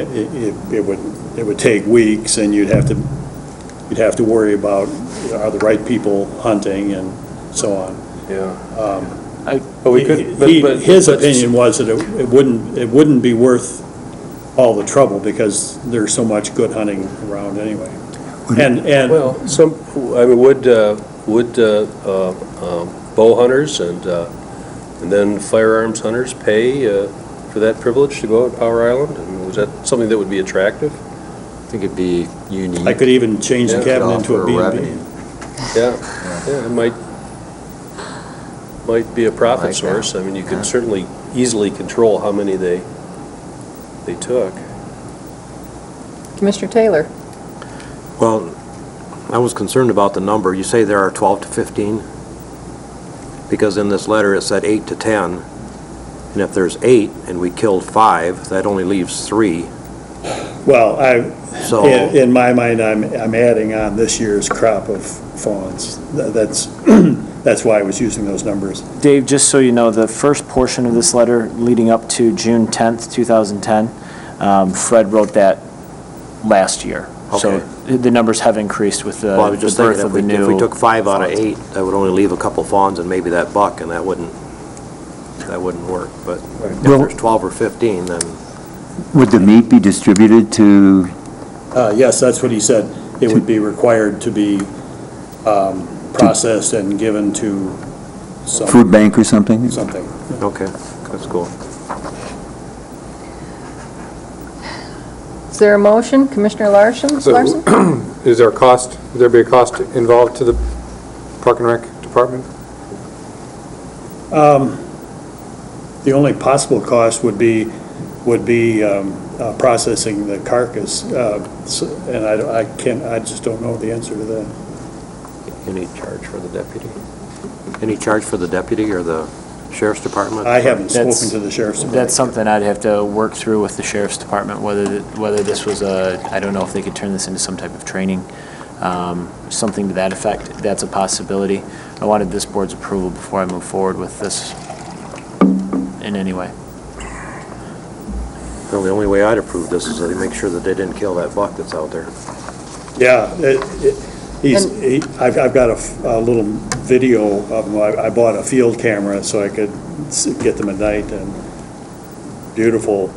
it would take weeks, and you'd have to worry about are the right people hunting and so on. Yeah. His opinion was that it wouldn't be worth all the trouble because there's so much good hunting around anyway. And well, would bow hunters and then firearms hunters pay for that privilege to go out Power Island? I mean, was that something that would be attractive? I think it'd be unique. I could even change the cabin into a B&B. Yeah, it might be a profit source. I mean, you could certainly easily control how many they took. Commissioner Taylor? Well, I was concerned about the number. You say there are 12 to 15? Because in this letter it said 8 to 10. And if there's 8 and we killed 5, that only leaves 3. Well, So- in my mind, I'm adding on this year's crop of fawns. That's, that's why I was using those numbers. Dave, just so you know, the first portion of this letter leading up to June 10th, 2010, Fred wrote that last year. So Okay. the numbers have increased with the Well, I was just the birth thinking, of the new. if we took 5 out of fawns. 8, that would only leave a couple fawns and maybe that buck, and that wouldn't work. But if Well- there's 12 or 15, then Would the meat be distributed to, Yes, that's what he said. It would be required to be processed and given to food bank or something? something. okay, that's cool. Is there a motion? Commissioner Larson? So, Larson? is there a cost, would there be a cost involved to the Park and Rec Department? The only possible cost would be processing the carcass, and I just don't know the answer to that. Any charge for the deputy? Any charge for the deputy or the sheriff's department? I haven't spoken That's- to the sheriff's department. That's something I'd have to work through with the sheriff's department, whether this was I don't know if they could turn this into some type of training, something to that effect. That's a possibility. I wanted this board's approval before I move forward with this in any way. Well, the only way I'd approve this is that they make sure that they didn't kill that buck that's out there. Yeah, I've got a little video of him. I bought a field camera so I could get them at night, and beautiful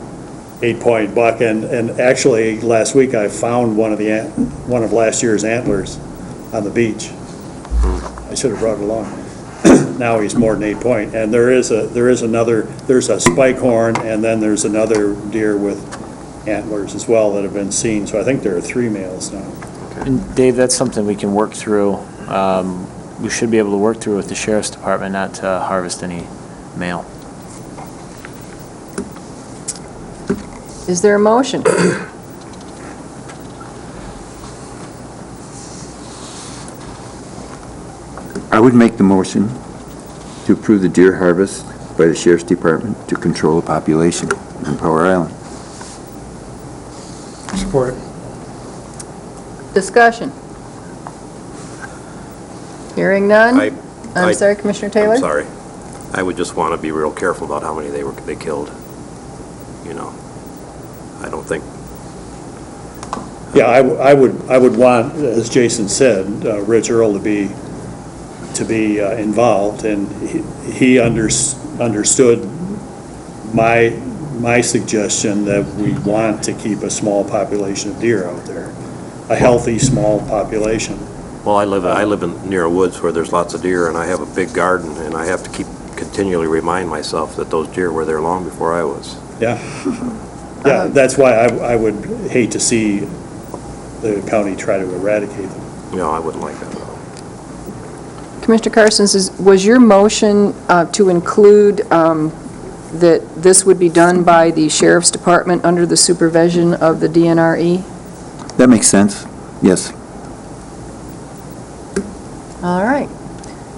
8-point buck. And actually, last week I found one of last year's antlers on the beach. I should have brought it along. Now he's more than 8-point, and there's a spike horn, and then there's another deer with antlers as well that have been seen. So I think there are 3 males now. And Dave, that's something we can work through. We should be able to work through with the sheriff's department not to harvest any male. Is there a motion? I would make the motion to approve the deer harvest by the Sheriff's Department to control the population on Power Island. Support. Discussion. Hearing none? I- I'm sorry, Commissioner Taylor? I'm sorry. I would just want to be real careful about how many they killed. You know, I don't think, Yeah, I would want, as Jason said, Rich Earl to be involved, and he understood my suggestion that we want to keep a small population of deer out there, a healthy, small population. well, I live near a woods where there's lots of deer, and I have a big garden, and I have to continually remind myself that those deer were there long before I was. Yeah. Yeah, that's why I would hate to see the county try to eradicate them. No, I wouldn't like that at all. Commissioner Carstens, was your motion to include that this would be done by the Sheriff's Department under the supervision of the DNRE? That makes sense, yes. All right.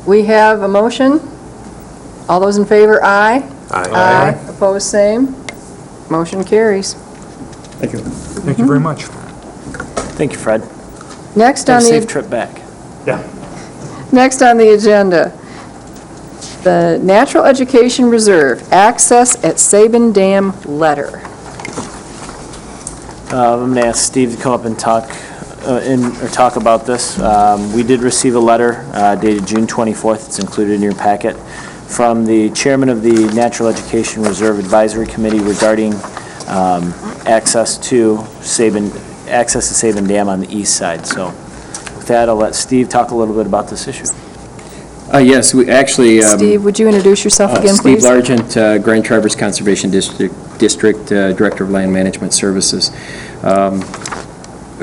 We have a motion. All those in favor, aye. Aye. Opposed, same. Motion carries. Thank you. Thank you very much. Thank you, Fred. Next Have on a safe the, trip back. next on the agenda, the Natural Education Reserve, access at Sabin Dam letter. I'm going to ask Steve to come up and talk about this. We did receive a letter dated June 24th. It's included in your packet from the chairman of the Natural Education Reserve Advisory Committee regarding access to Sabin Dam on the east side. So with that, I'll let Steve talk a little bit about this issue. Yes, we actually... Steve, would you introduce yourself again, Steve please? Largent, Grand Traverse Conservation District Director of Land Management Services.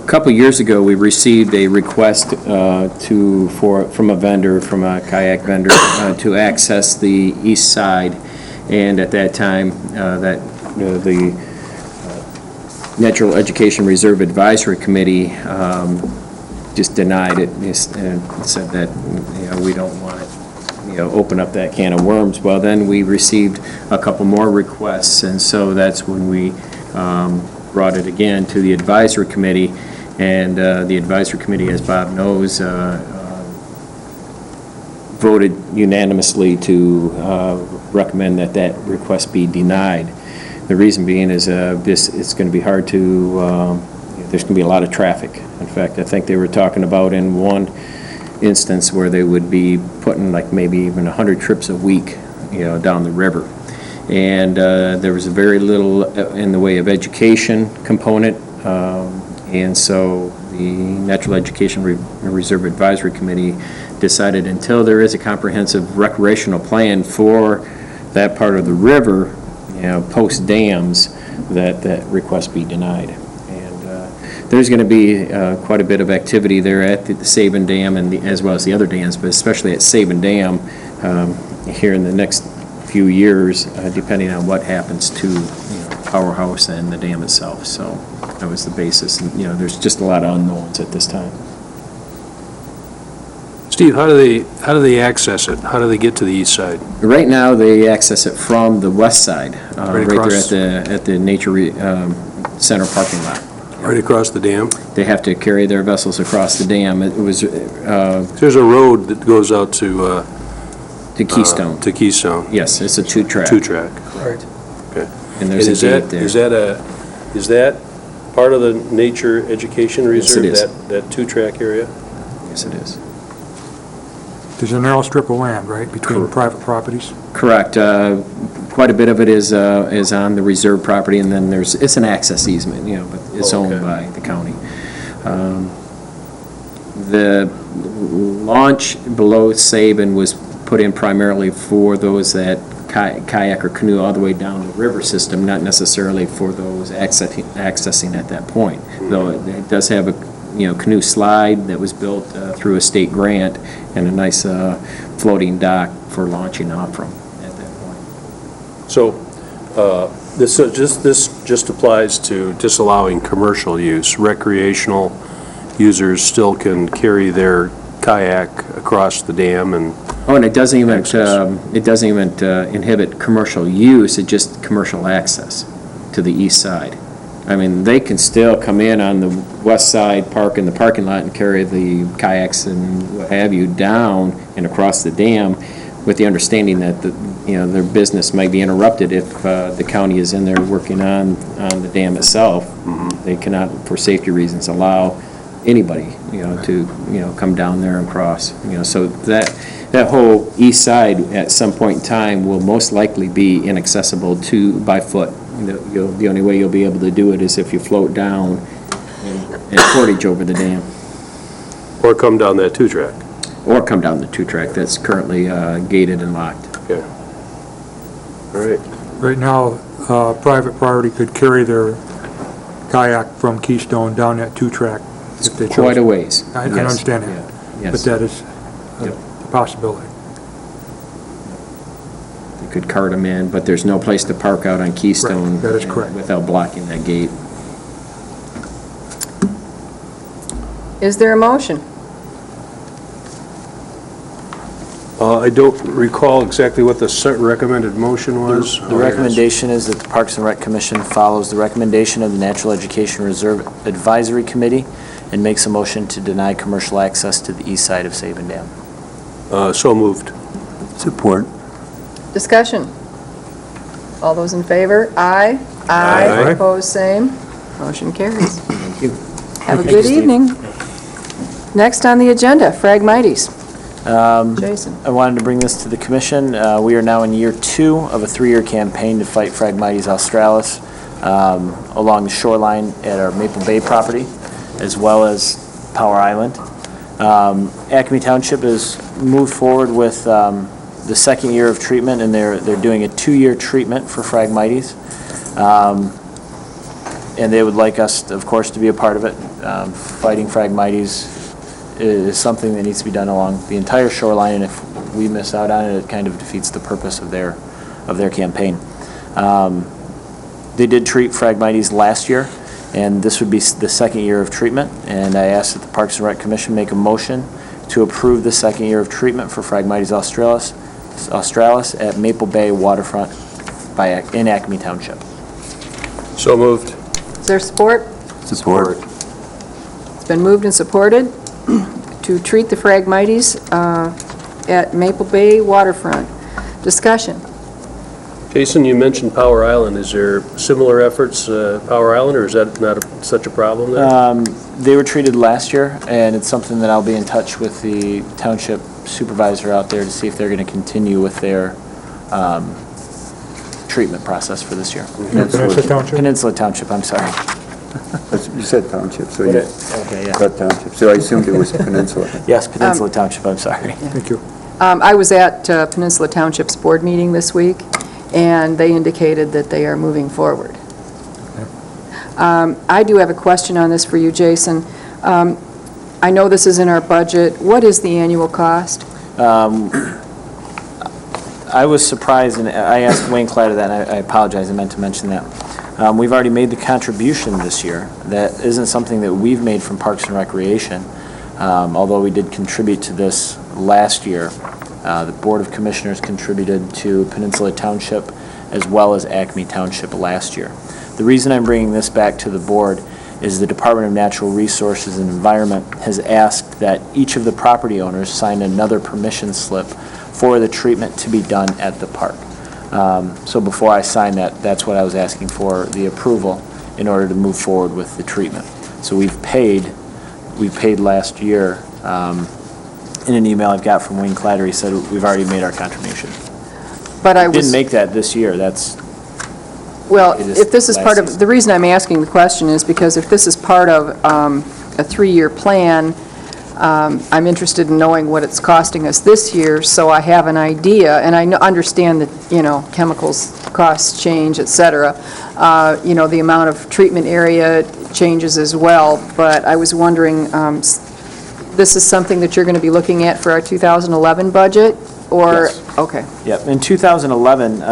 A couple years ago, we received a request from a vendor, from a kayak vendor, to access the east side. And at that time, the Natural Education Reserve Advisory Committee just denied it and said that, we don't want to, open up that can of worms. Well, then we received a couple more requests, and so that's when we brought it again to the advisory committee. And the advisory committee, as Bob knows, voted unanimously to recommend that request be denied. The reason being is it's going to be hard to, there's going to be a lot of traffic. In fact, I think they were talking about in one instance where they would be putting like maybe even 100 trips a week, down the river. And there was very little in the way of education component. And so the Natural Education Reserve Advisory Committee decided until there is a comprehensive recreational plan for that part of the river, post dams, that request be denied. And there's going to be quite a bit of activity there at the Sabin Dam and as well as the other dams, but especially at Sabin Dam here in the next few years, depending on what happens to Powerhouse and the dam itself. So that was the basis. And, there's just a lot of unknowns at this time. Steve, how do they access it? How do they get to the east side? Right now, they access it from the west side, right across- there at the Nature Center parking lot. Right across the dam? They have to carry their vessels across the dam. It was There's a road that goes out to Keystone. To Keystone. Yes, it's a two-track. Two-track. Right. Okay. And there's a gate there. Is that part of the Nature Education Reserve? Yes, it is. That two-track area? Yes, it is. There's a narrow strip of land, right, between private properties? Correct. Quite a bit of it is on the reserve property, and then it's an access easement, but it's owned by the county. The launch below Sabin was put in primarily for those that kayak or canoe all the way down the river system, not necessarily for those accessing at that point. Though it does have a canoe slide that was built through a state grant and a nice floating dock for launching off from at that point. So this just applies to disallowing commercial use. Recreational users still can carry their kayak across the dam and... Oh, and it doesn't even inhibit commercial use, it just commercial access to the east side. I mean, they can still come in on the west side, park in the parking lot and carry the kayaks and what have you down and across the dam with the understanding that their business might be interrupted if the county is in there working on the dam itself. Mm-hmm. They cannot, for safety reasons, allow anybody, to, come down there and cross. So that whole east side at some point in time will most likely be inaccessible by foot. The only way you'll be able to do it is if you float down and portage over the dam. Or come down that two-track. Or come down the two-track that's currently gated and locked. Okay. All right. Right now, private property could carry their kayak from Keystone down that two-track if they chose. Quite a ways. I Yes. understand that, Yeah. but Yes. that is a possibility. You could cart them in, but there's no place to park out on Keystone. Right, that is correct. Without blocking that gate. Is there a motion? I don't recall exactly what the recommended motion was. The recommendation is that the Parks and Rec Commission follows the recommendation of the Natural Education Reserve Advisory Committee and makes a motion to deny commercial access to the east side of Sabin Dam. So moved. Support. Discussion. All those in favor? Aye. Aye. Opposed, same. Motion carries. Thank you. Have a good evening. Next on the agenda, Phragmites. Jason. I wanted to bring this to the commission. We are now in year 2 of a 3-year campaign to fight Phragmites australis along the shoreline at our Maple Bay property, as well as Power Island. Acme Township has moved forward with the second year of treatment, and they're doing a 2-year treatment for Phragmites. And they would like us, of course, to be a part of it. Fighting Phragmites is something that needs to be done along the entire shoreline, and if we miss out on it, it kind of defeats the purpose of their campaign. They did treat Phragmites last year, and this would be the second year of treatment, and I asked that the Parks and Rec Commission make a motion to approve the second year of treatment for Phragmites australis at Maple Bay Waterfront in Acme Township. So moved. Is there support? Support. It's been moved and supported to treat the Phragmites at Maple Bay Waterfront. Discussion. Jason, you mentioned Power Island. Is there similar efforts, Power Island, or is that not such a problem there? They were treated last year, and it's something that I'll be in touch with the township supervisor out there to see if they're going to continue with their treatment process for this year. Peninsula Township? Peninsula Township, I'm sorry. You said township, so you Okay, yeah. said township, so I assumed it was Peninsula. Yes, Peninsula Township, I'm sorry. Thank you. I was at Peninsula Township's board meeting this week, and they indicated that they are moving forward. I do have a question on this for you, Jason. I know this is in our budget. What is the annual cost? I was surprised, and I asked Wayne Clatter that, and I apologize, I meant to mention that. We've already made the contribution this year. That isn't something that we've made from Parks and Recreation, although we did contribute to this last year. The Board of Commissioners contributed to Peninsula Township as well as Acme Township last year. The reason I'm bringing this back to the board is the Department of Natural Resources and Environment has asked that each of the property owners sign another permission slip for the treatment to be done at the park. So before I sign that, that's what I was asking for, the approval in order to move forward with the treatment. So we paid last year. In an email I've got from Wayne Clatter, he said we've already made our contribution. But I Didn't was, make that this year, that's, well, it is if this is last part of, season. the reason I'm asking the question is because if this is part of a three-year plan, I'm interested in knowing what it's costing us this year, so I have an idea, and I understand that, chemicals costs change, et cetera. The amount of treatment area changes as well, but I was wondering, this is something that you're going to be looking at for our 2011 budget, or? Yes. Okay. Yep, in 2011,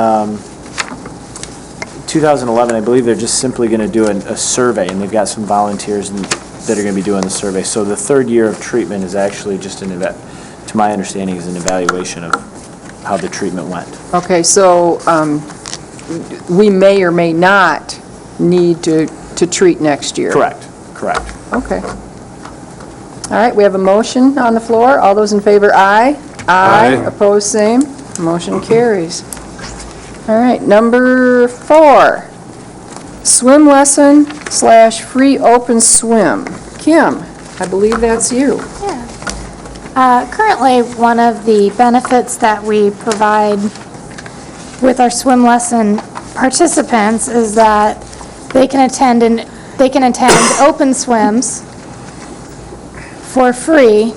I believe they're just simply going to do a survey, and they've got some volunteers that are going to be doing the survey. So the third year of treatment is actually just to my understanding, is an evaluation of how the treatment went. Okay, so we may or may not need to treat next year. Correct. Okay. All right, we have a motion on the floor. All those in favor, aye. Aye. Opposed, same. Motion carries. All right, number 4, swim lesson / free open swim. Kim, I believe that's you. Currently, one of the benefits that we provide with our swim lesson participants is that they can attend open swims for free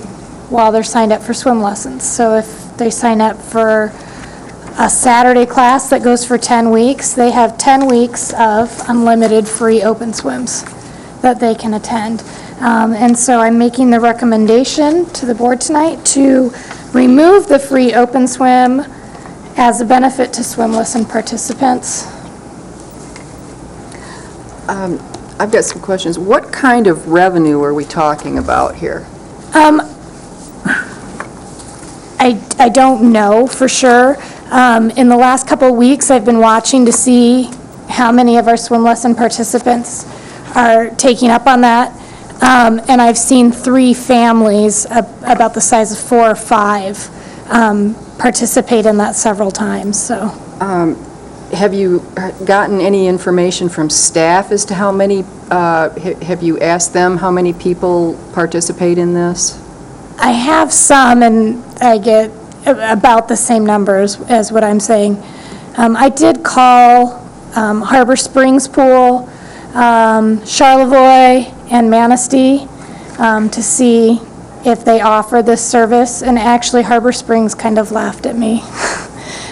while they're signed up for swim lessons. So if they sign up for a Saturday class that goes for 10 weeks, they have 10 weeks of unlimited free open swims that they can attend. And so I'm making the recommendation to the board tonight to remove the free open swim as a benefit to swim lesson participants. I've got some questions. What kind of revenue are we talking about here? I don't know for sure. In the last couple of weeks, I've been watching to see how many of our swim lesson participants are taking up on that. And I've seen 3 families about the size of 4 or 5 participate in that several times, so. Have you gotten any information from staff as to how many, have you asked them how many people participate in this? I have some, and I get about the same numbers as what I'm saying. I did call Harbor Springs Pool, Charlevoix, and Manistee to see if they offer this service, and actually Harbor Springs kind of laughed at me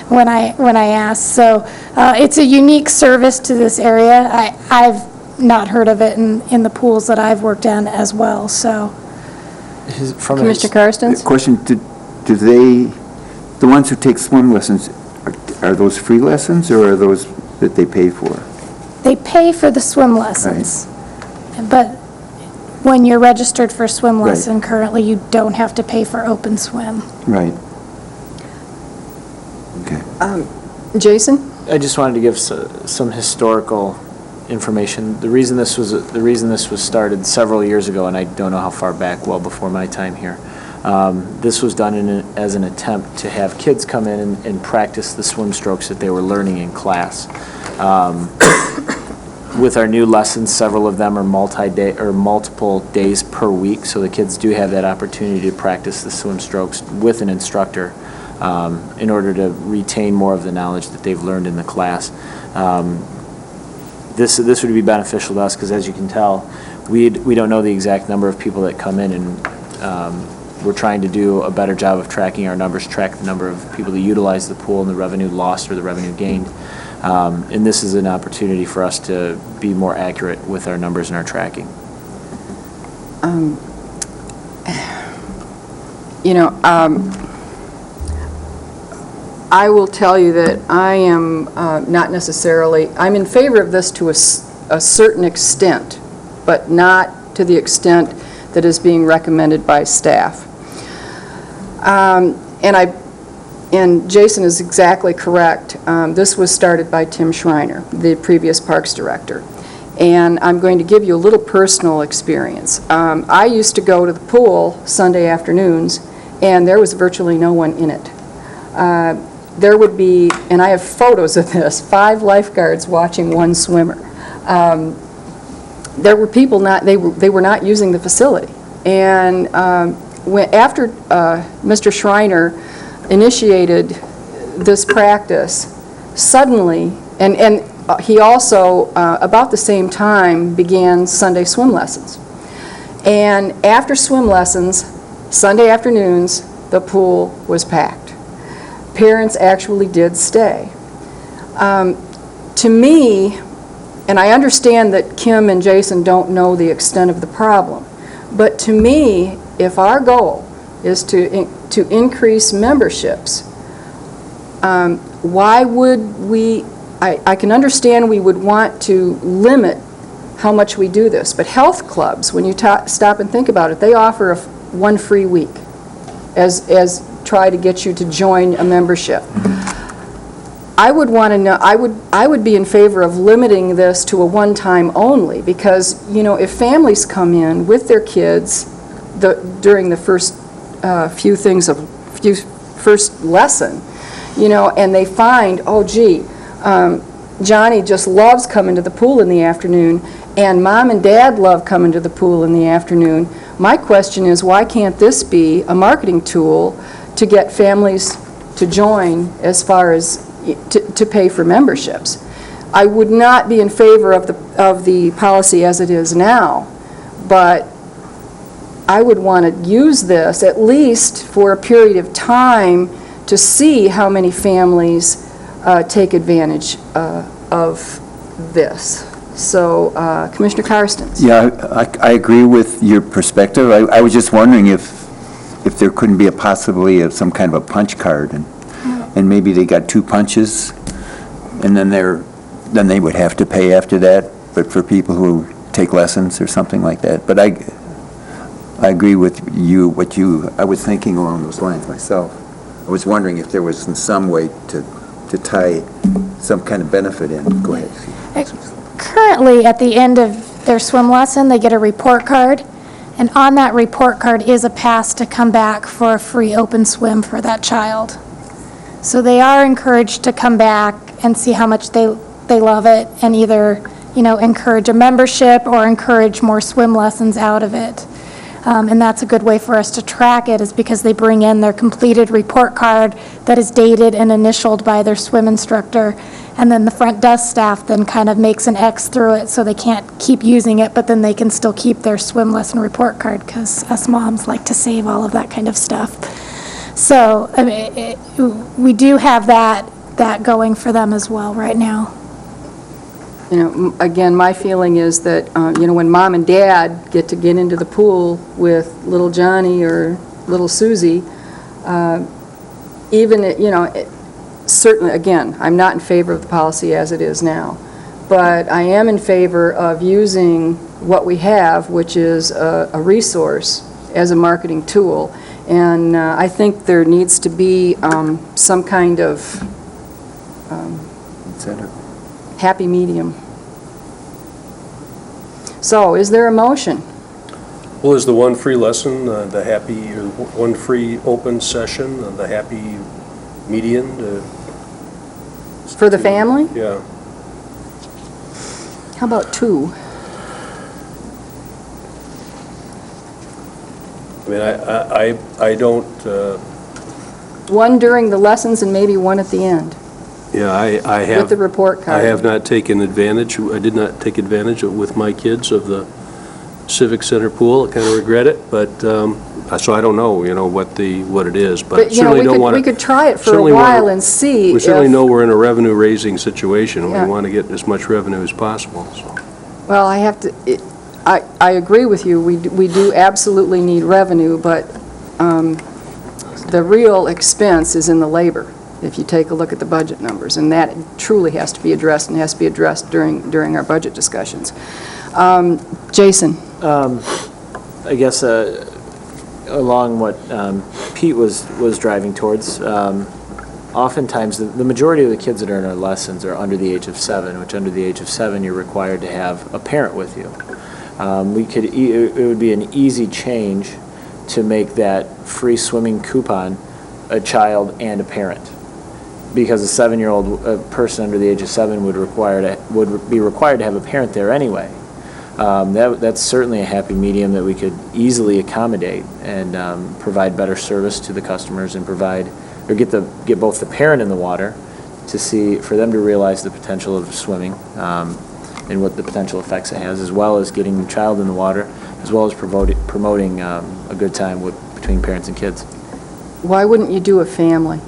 when I asked. So it's a unique service to this area. I've not heard of it in the pools that I've worked in as well, so. Commissioner Karstens? Question, do they, the ones who take swim lessons, are those free lessons, or are those that they pay for? They pay for the swim lessons, but when you're registered for swim Right. lesson, currently you don't have to pay for open swim. Right. Okay. Jason? I just wanted to give some historical information. The reason this was started several years ago, and I don't know how far back, well before my time here. This was done as an attempt to have kids come in and practice the swim strokes that they were learning in class. With our new lessons, several of them are multi-day or multiple days per week, so the kids do have that opportunity to practice the swim strokes with an instructor in order to retain more of the knowledge that they've learned in the class. This would be beneficial to us because, as you can tell, we don't know the exact number of people that come in, and we're trying to do a better job of tracking our numbers, track the number of people that utilize the pool and the revenue lost or the revenue gained. And this is an opportunity for us to be more accurate with our numbers and our tracking. I will tell you that I am not necessarily, I'm in favor of this to a certain extent, but not to the extent that is being recommended by staff. And Jason is exactly correct. This was started by Tim Schreiner, the previous Parks Director. And I'm going to give you a little personal experience. I used to go to the pool Sunday afternoons, and there was virtually no one in it. There would be, and I have photos of this, 5 lifeguards watching one swimmer. There were people they were not using the facility. And after Mr. Schreiner initiated this practice, suddenly, and he also, about the same time, began Sunday swim lessons. And after swim lessons, Sunday afternoons, the pool was packed. Parents actually did stay. To me, and I understand that Kim and Jason don't know the extent of the problem, but to me, if our goal is to increase memberships, why would we, I can understand we would want to limit how much we do this, but health clubs, when you stop and think about it, they offer one free week as try to get you to join a membership. I would want to know, I would be in favor of limiting this to a one-time only, because, you know, if families come in with their kids during the first first lesson, you know, and they find, oh gee, Johnny just loves coming to the pool in the afternoon, and Mom and Dad love coming to the pool in the afternoon. My question is, why can't this be a marketing tool to get families to join as far as to pay for memberships? I would not be in favor of the policy as it is now, but I would want to use this at least for a period of time to see how many families take advantage of this. So, Commissioner Karstens. Yeah, I agree with your perspective. I was just wondering if there couldn't be possibly some kind of a punch card, and maybe they got 2 punches, and then they would have to pay after that, but for people who take lessons or something like that. But I agree with you, I was thinking along those lines myself. I was wondering if there was in some way to tie some kind of benefit in. Go ahead. Currently, at the end of their swim lesson, they get a report card, and on that report card is a pass to come back for a free open swim for that child. So they are encouraged to come back and see how much they love it, and either, you know, encourage a membership or encourage more swim lessons out of it. And that's a good way for us to track it, is because they bring in their completed report card that is dated and initialed by their swim instructor, and then the front desk staff then kind of makes an X through it so they can't keep using it, but then they can still keep their swim lesson report card, because us moms like to save all of that kind of stuff. So, I mean, we do have that going for them as well right now. You know, again, my feeling is that, you know, when mom and dad get into the pool with little Johnny or little Susie, even, you know, certainly, again, I'm not in favor of the policy as it is now, but I am in favor of using what we have, which is a resource, as a marketing tool. And I think there needs to be some kind of happy medium. So, is there a motion? Well, is the one free lesson, the happy, or one free open session, the happy median? For the family? Yeah. How about 2? I mean, I don't, 1 during the lessons and maybe 1 at the end, yeah, I have. with the report card. I have not taken advantage, I did not take advantage with my kids of the Civic Center pool. I kind of regret it, but, so I don't know, you know, what it is, but But, you know, certainly don't want to. we could try it for a while and see We certainly if- know we're in a revenue-raising situation. Yeah. We want to get as much revenue as possible, so. Well, I have to, I agree with you, we do absolutely need revenue, but the real expense is in the labor, if you take a look at the budget numbers, and that truly has to be addressed, and has to be addressed during our budget discussions. Jason? I guess along what Pete was driving towards, oftentimes the majority of the kids that are in our lessons are under the age of 7, which under the age of 7 you're required to have a parent with you. It would be an easy change to make that free swimming coupon a child and a parent, because a 7-year-old person under the age of 7 would be required to have a parent there anyway. That's certainly a happy medium that we could easily accommodate and provide better service to the customers and get both the parent in the water for them to realize the potential of swimming and what the potential effects it has, as well as getting the child in the water, as well as promoting a good time between parents and kids. Why wouldn't you do a family?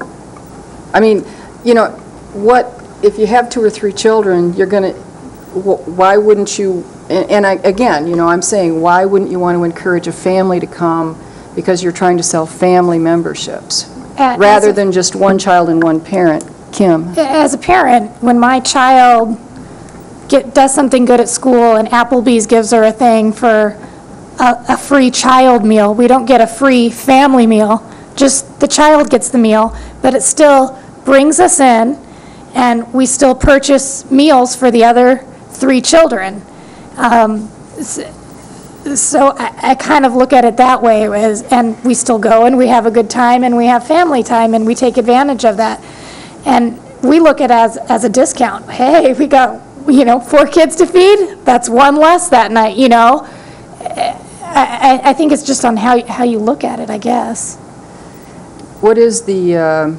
I mean, you know, if you have 2 or 3 children, you're going to, why wouldn't you, again, you know, I'm saying, why wouldn't you want to encourage a family to come because you're trying to sell family memberships, rather than just 1 child and 1 parent? Kim? As a parent, when my child does something good at school and Applebee's gives her a thing for a free child meal, we don't get a free family meal, just the child gets the meal, but it still brings us in, and we still purchase meals for the other 3 children. So I kind of look at it that way, and we still go and we have a good time and we have family time and we take advantage of that. And we look at it as a discount. Hey, we got, 4 kids to feed, that's 1 less that night, I think it's just on how you look at it, I guess. What is the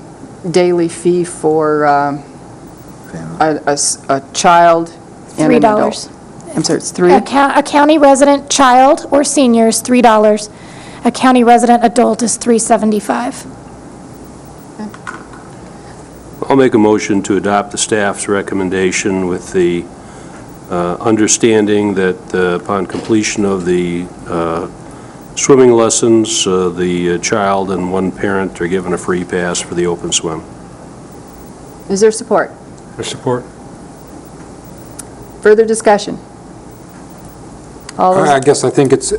daily fee for a child and an adult? $3. I'm sorry, it's 3? A county resident child or senior is $3. A county resident adult is $3.75. I'll make a motion to adopt the staff's recommendation with the understanding that upon completion of the swimming lessons, the child and 1 parent are given a free pass for the open swim. Is there support? I support. Further discussion? All those, I guess I think this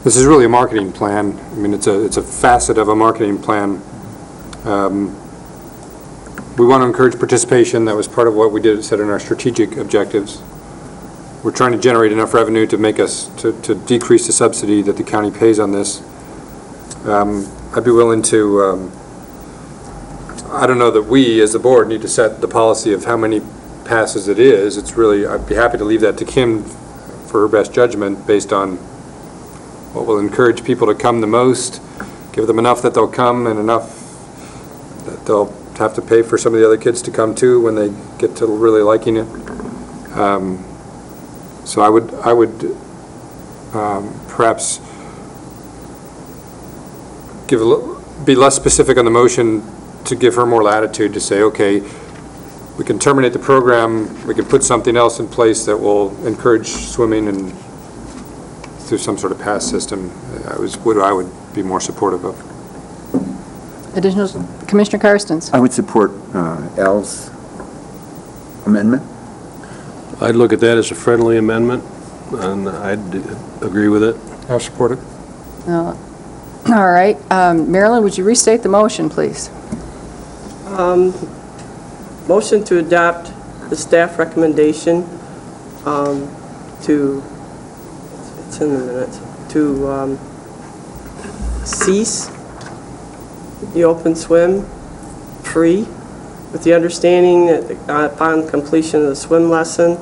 is really a marketing plan. I mean, it's a facet of a marketing plan. We want to encourage participation. That was part of what we set in our strategic objectives. We're trying to generate enough revenue to make us, to decrease the subsidy that the county pays on this. I'd be willing to, I don't know that we, as the board, need to set the policy of how many passes it is. It's really, I'd be happy to leave that to Kim for her best judgment based on what will encourage people to come the most, give them enough that they'll come and enough that they'll have to pay for some of the other kids to come too when they get to really liking it. So I would perhaps be less specific on the motion to give her more latitude to say, okay, we can terminate the program, we can put something else in place that will encourage swimming and through some sort of pass system, what I would be more supportive of. Additional, Commissioner Karstens? I would support Al's amendment. I'd look at that as a friendly amendment, and I'd agree with it. I'll support it. All right. Marilyn, would you restate the motion, please? Motion to adopt the staff recommendation to, it's in the minutes, to cease the open swim free with the understanding that upon completion of the swim lesson,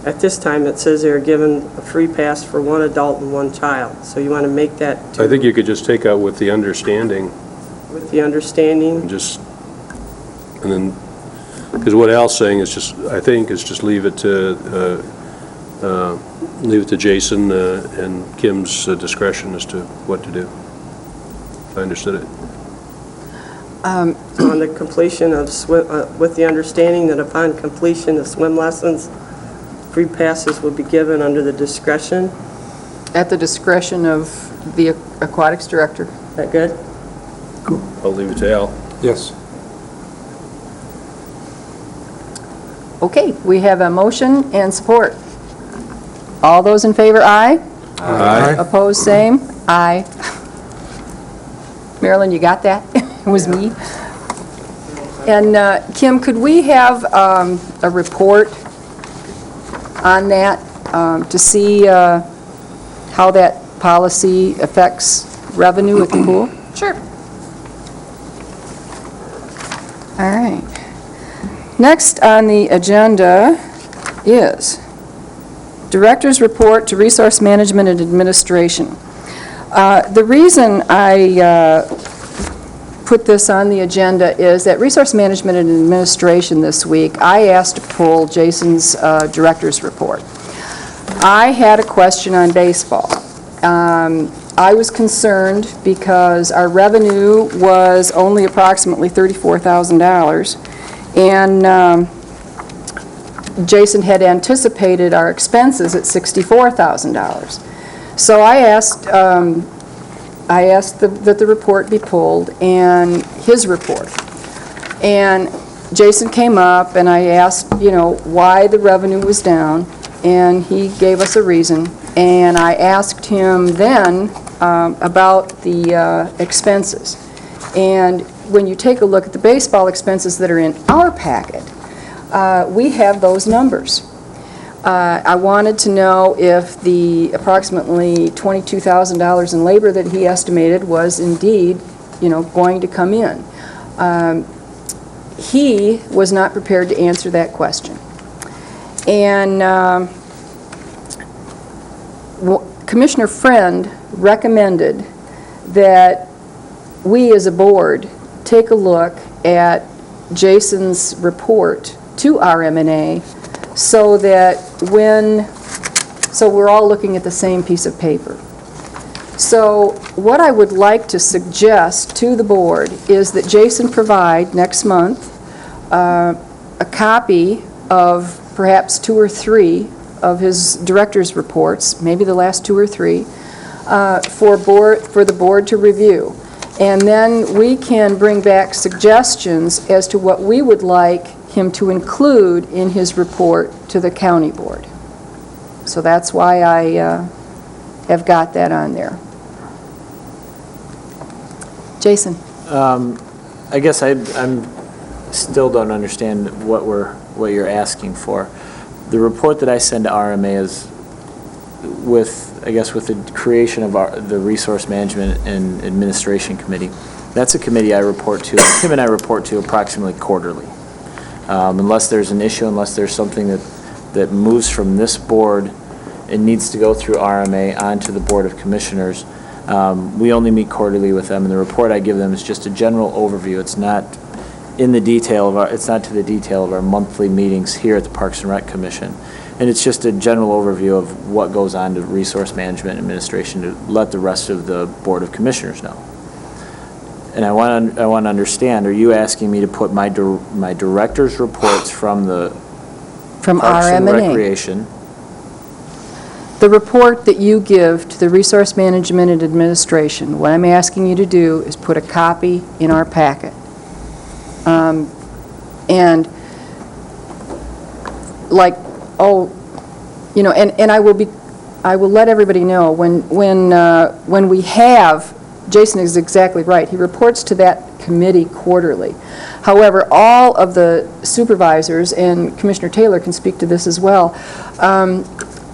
at this time it says they're given a free pass for one adult and one child. So you want to make that I think you could just take out with the understanding, with the understanding. and then, because what Al's saying is just, I think, is just leave it to Jason and Kim's discretion as to what to do. If I understood it. On the completion of swim, with the understanding that upon completion of swim lessons, free passes will be given under the discretion. At the discretion of the aquatics director. Is that good? I'll leave it to Al. Yes. Okay, we have a motion and support. All those in favor, aye. Aye. Opposed, same. Aye. Marilyn, you got that? It was me. And Kim, could we have a report on that to see how that policy affects revenue at the pool? Sure. All right. Next on the agenda is Director's Report to Resource Management and Administration. The reason I put this on the agenda is that Resource Management and Administration this week, I asked to pull Jason's Director's Report. I had a question on baseball. I was concerned because our revenue was only approximately $34,000, and Jason had anticipated our expenses at $64,000. So I asked that the report be pulled, and his report. And Jason came up, and I asked, why the revenue was down, and he gave us a reason. And I asked him then about the expenses. And when you take a look at the baseball expenses that are in our packet, we have those numbers. I wanted to know if the approximately $22,000 in labor that he estimated was indeed, going to come in. He was not prepared to answer that question. And Commissioner Friend recommended that we as a board take a look at Jason's report to RMNA so that we're all looking at the same piece of paper. So what I would like to suggest to the board is that Jason provide next month a copy of perhaps 2 or 3 of his director's reports, maybe the last 2 or 3, for the board to review. And then we can bring back suggestions as to what we would like him to include in his report to the county board. So that's why I have got that on there. Jason? I guess I'm still don't understand what you're asking for. The report that I send to RMA is with the creation of the Resource Management and Administration Committee. That's a committee I report to. Kim and I report to approximately quarterly. Unless there's an issue, unless there's something that moves from this board and needs to go through RMA onto the Board of Commissioners, we only meet quarterly with them, and the report I give them is just a general overview. It's not to the detail of our monthly meetings here at the Parks and Rec Commission. And it's just a general overview of what goes on to Resource Management and Administration to let the rest of the Board of Commissioners know. And I want to understand, are you asking me to put my director's reports from the From Parks and RMNA. Recreation? The report that you give to the Resource Management and Administration, what I'm asking you to do is put a copy in our packet. And like, and I will let everybody know, when we have, Jason is exactly right, he reports to that committee quarterly. However, all of the supervisors, and Commissioner Taylor can speak to this as well,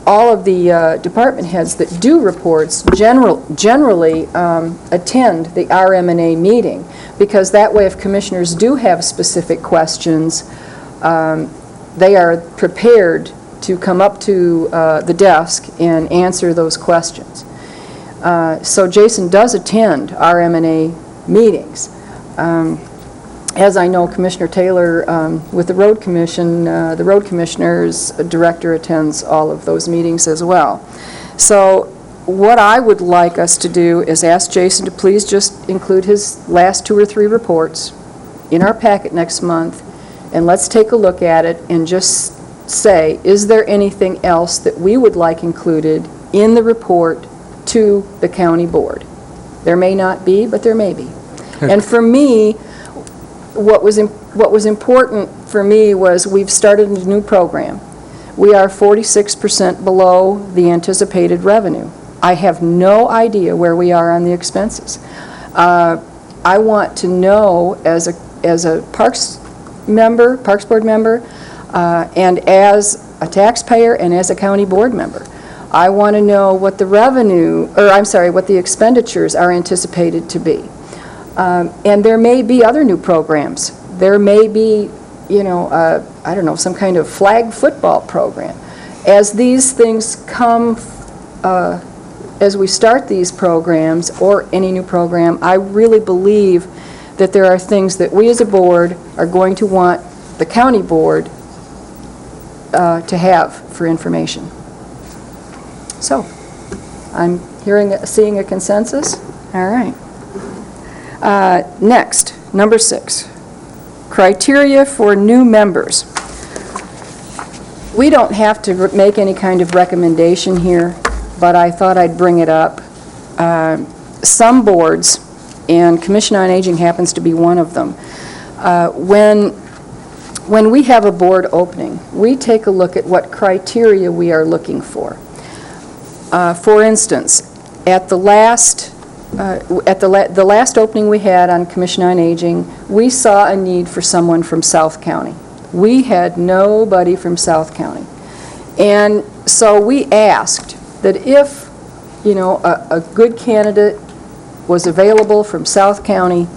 all of the department heads that do reports generally attend the RMNA meeting, because that way if commissioners do have specific questions, they are prepared to come up to the desk and answer those questions. So Jason does attend RMNA meetings. As I know, Commissioner Taylor, with the Road Commission, the Road Commissioner's director attends all of those meetings as well. So what I would like us to do is ask Jason to please just include his last 2 or 3 reports in our packet next month, and let's take a look at it and just say, is there anything else that we would like included in the report to the county board? There may not be, but there may be. And for me, what was important for me was we've started a new program. We are 46% below the anticipated revenue. I have no idea where we are on the expenses. I want to know, as a Parks Board member, and as a taxpayer and as a county board member, I want to know what the what the expenditures are anticipated to be. And there may be other new programs. There may be, I don't know, some kind of flag football program. As these things come, as we start these programs or any new program, I really believe that there are things that we as a board are going to want the county board to have for information. So, I'm seeing a consensus. All right. Next, number 6, criteria for new members. We don't have to make any kind of recommendation here, but I thought I'd bring it up. Some boards, and Commission on Aging happens to be one of them, when we have a board opening, we take a look at what criteria we are looking for. For instance, at the last opening we had on Commission on Aging, we saw a need for someone from South County. We had nobody from South County. And so we asked that if, a good candidate was available from South County,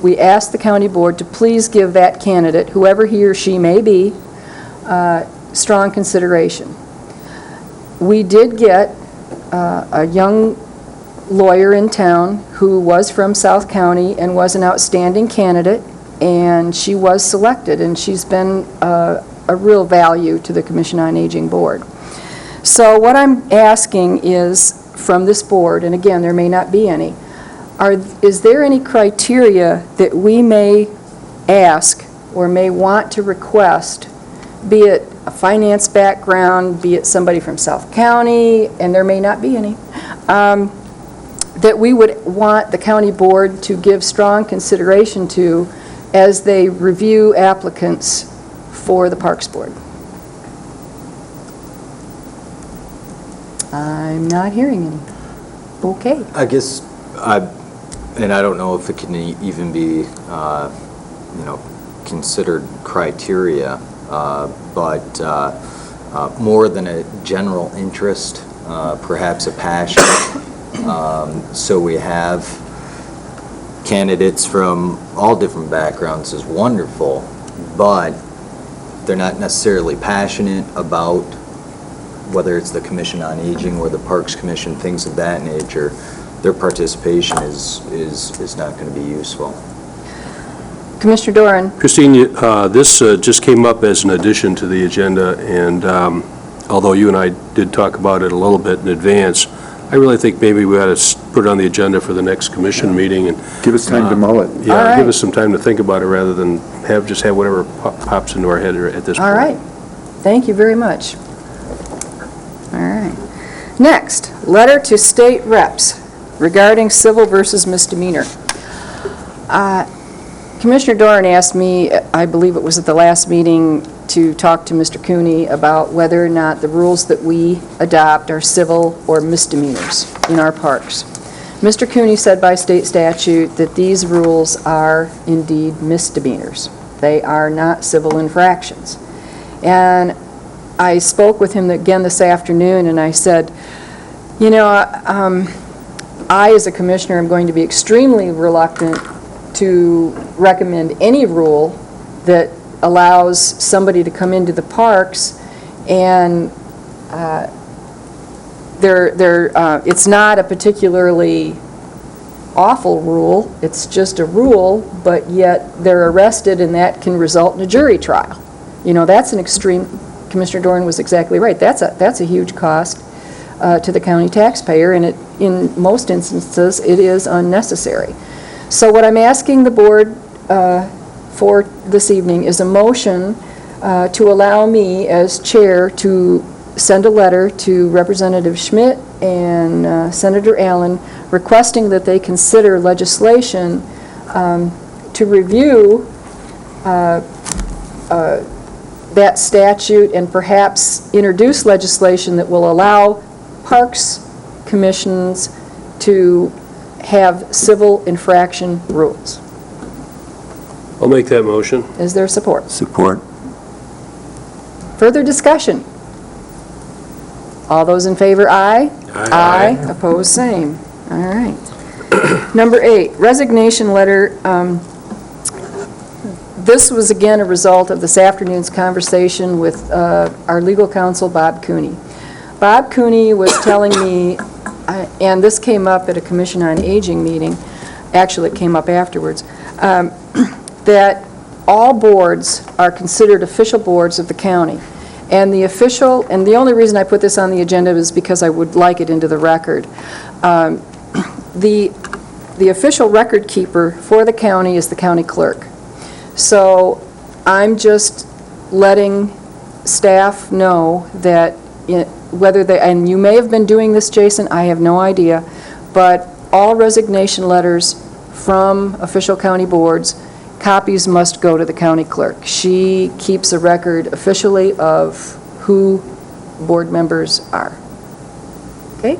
we asked the county board to please give that candidate, whoever he or she may be, strong consideration. We did get a young lawyer in town who was from South County and was an outstanding candidate, and she was selected, and she's been a real value to the Commission on Aging board. So what I'm asking is from this board, and again, there may not be any, is there any criteria that we may ask or may want to request, be it a finance background, be it somebody from South County, and there may not be any, that we would want the county board to give strong consideration to as they review applicants for the Parks Board? I'm not hearing any. Okay. I guess, and I don't know if it can even be, considered criteria, but more than a general interest, perhaps a passion. So we have candidates from all different backgrounds is wonderful, but they're not necessarily passionate about whether it's the Commission on Aging or the Parks Commission, things of that nature. Their participation is not going to be useful. Commissioner Doran. Christine, this just came up as an addition to the agenda, and although you and I did talk about it a little bit in advance, I really think maybe we ought to put it on the agenda for the next commission meeting and, Give us time to mull it. yeah, All give right. us some time to think about it rather than just have whatever pops into our head at this point. All right. Thank you very much. All right. Next, letter to state reps regarding civil versus misdemeanor. Commissioner Doran asked me, I believe it was at the last meeting, to talk to Mr. Cooney about whether or not the rules that we adopt are civil or misdemeanors in our parks. Mr. Cooney said by state statute that these rules are indeed misdemeanors. They are not civil infractions. And I spoke with him again this afternoon, and I said, you know, I, as a commissioner, am going to be extremely reluctant to recommend any rule that allows somebody to come into the parks and it's not a particularly awful rule, it's just a rule, but yet they're arrested and that can result in a jury trial. You know, that's an extreme, Commissioner Doran was exactly right, that's a huge cost to the county taxpayer, and in most instances it is unnecessary. So what I'm asking the board for this evening is a motion to allow me as chair to send a letter to Representative Schmidt and Senator Allen requesting that they consider legislation to review that statute and perhaps introduce legislation that will allow parks commissions to have civil infraction rules. I'll make that motion. Is there support? Support. Further discussion? All those in favor, aye? Aye. Opposed, same. All right. Number 8, resignation letter. This was again a result of this afternoon's conversation with our legal counsel, Bob Cooney. Bob Cooney was telling me, and this came up at a Commission on Aging meeting, actually it came up afterwards, that all boards are considered official boards of the county. And the only reason I put this on the agenda is because I would like it into the record. The official record keeper for the county is the county clerk. So I'm just letting staff know that whether they, and you may have been doing this, Jason, I have no idea, but all resignation letters from official county boards, copies must go to the county clerk. She keeps a record officially of who board members are. Okay?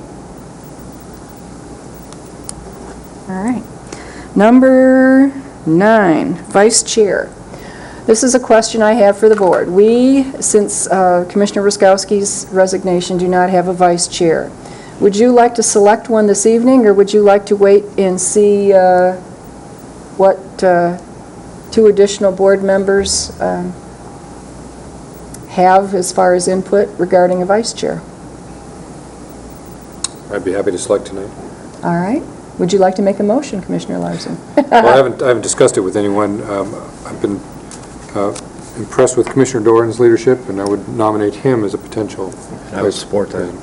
All right. Number 9, vice chair. This is a question I have for the board. We, since Commissioner Ruskowski's resignation, do not have a vice chair. Would you like to select one this evening, or would you like to wait and see what 2 additional board members have as far as input regarding a vice chair? I'd be happy to select tonight. All right. Would you like to make a motion, Commissioner Larson? Well, I haven't discussed it with anyone. I've been impressed with Commissioner Doran's leadership, and I would nominate him as a potential. I would support that.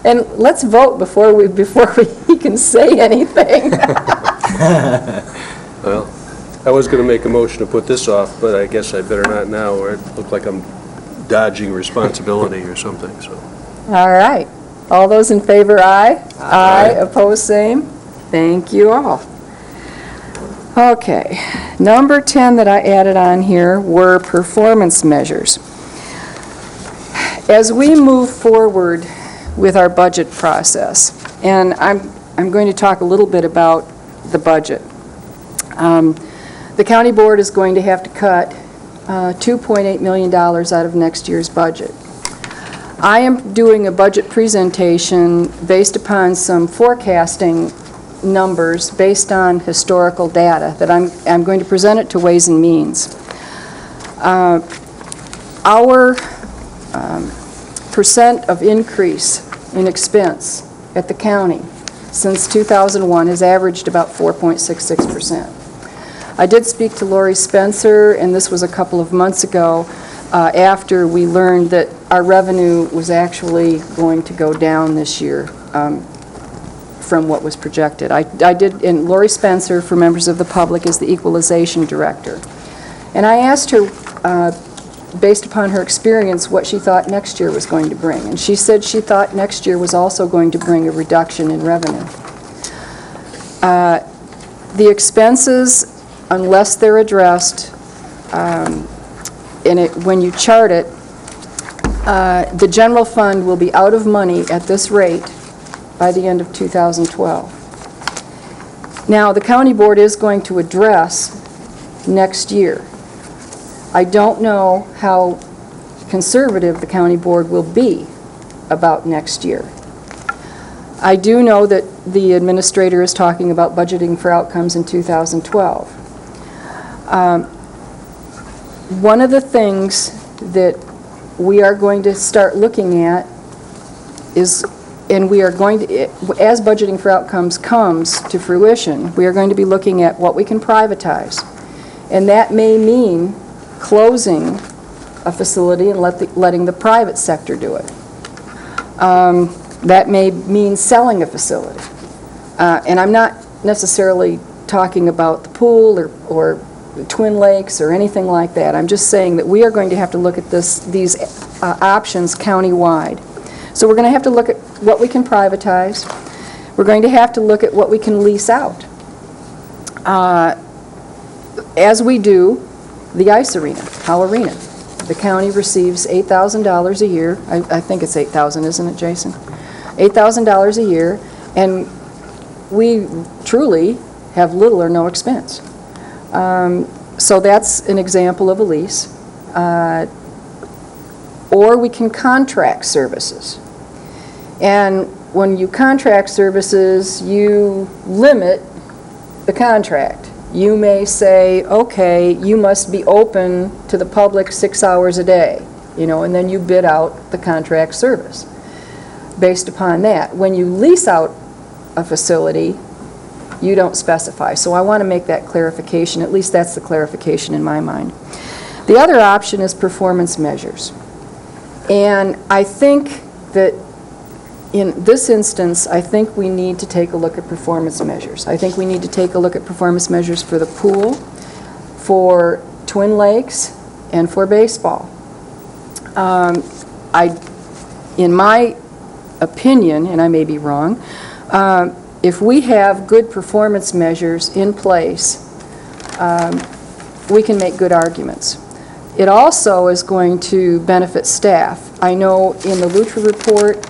And let's vote before we can say anything. Well, I was going to make a motion to put this off, but I guess I better not now, or it look like I'm dodging responsibility or something, so. All right. All those in favor, aye? Aye. Opposed, same? Thank you all. Okay. Number 10 that I added on here were performance measures. As we move forward with our budget process, and I'm going to talk a little bit about the budget. The county board is going to have to cut $2.8 million out of next year's budget. I am doing a budget presentation based upon some forecasting numbers based on historical data that I'm going to present it to Ways and Means. Our percent of increase in expense at the county since 2001 has averaged about 4.66%. I did speak to Lori Spencer, and this was a couple of months ago, after we learned that our revenue was actually going to go down this year from what was projected. I did, and Lori Spencer, for members of the public, is the equalization director. And I asked her, based upon her experience, what she thought next year was going to bring. And she said she thought next year was also going to bring a reduction in revenue. The expenses, unless they're addressed, when you chart it, the general fund will be out of money at this rate by the end of 2012. Now, the county board is going to address next year. I don't know how conservative the county board will be about next year. I do know that the administrator is talking about budgeting for outcomes in 2012. One of the things that we are going to start looking at is, and we are going to, as budgeting for outcomes comes to fruition, we are going to be looking at what we can privatize. And that may mean closing a facility and letting the private sector do it. That may mean selling a facility. And I'm not necessarily talking about the pool or the Twin Lakes or anything like that. I'm just saying that we are going to have to look at these options countywide. So we're going to have to look at what we can privatize. We're going to have to look at what we can lease out. As we do the ice arena, Howe Arena. The county receives $8,000 a year. I think it's $8,000, isn't it, Jason? $8,000 a year, and we truly have little or no expense. So that's an example of a lease. Or we can contract services. And when you contract services, you limit the contract. You may say, okay, you must be open to the public 6 hours a day, and then you bid out the contract service based upon that. When you lease out a facility, you don't specify. So I want to make that clarification. At least that's the clarification in my mind. The other option is performance measures. And I think that in this instance, I think we need to take a look at performance measures. I think we need to take a look at performance measures for the pool, for Twin Lakes, and for baseball. In my opinion, and I may be wrong, if we have good performance measures in place, we can make good arguments. It also is going to benefit staff. I know in the Lutra report,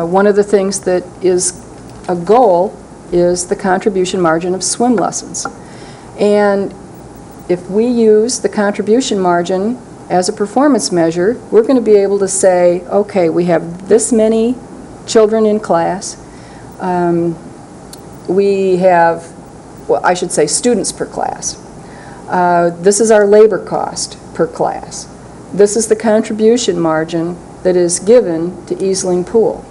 one of the things that is a goal is the contribution margin of swim lessons. And if we use the contribution margin as a performance measure, we're going to be able to say, okay, we have this many children in class. We have, well, I should say students per class. This is our labor cost per class. This is the contribution margin that is given to Easling Pool.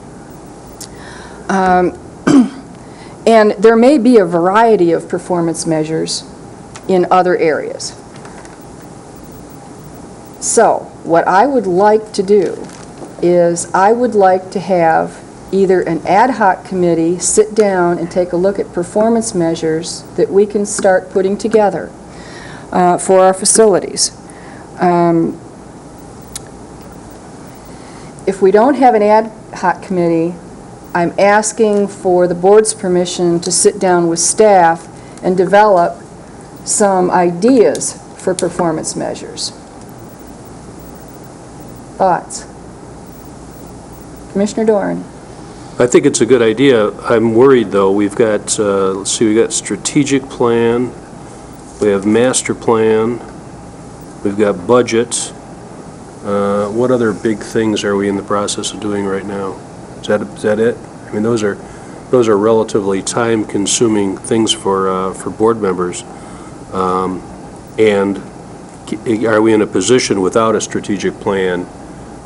And there may be a variety of performance measures in other areas. So, what I would like to do is I would like to have either an ad hoc committee sit down and take a look at performance measures that we can start putting together for our facilities. If we don't have an ad hoc committee, I'm asking for the board's permission to sit down with staff and develop some ideas for performance measures. Thoughts? Commissioner Doran? I think it's a good idea. I'm worried, though. We've got, let's see, we've got strategic plan, we have master plan, we've got budget. What other big things are we in the process of doing right now? Is that it? I mean, those are relatively time-consuming things for board members. And are we in a position without a strategic plan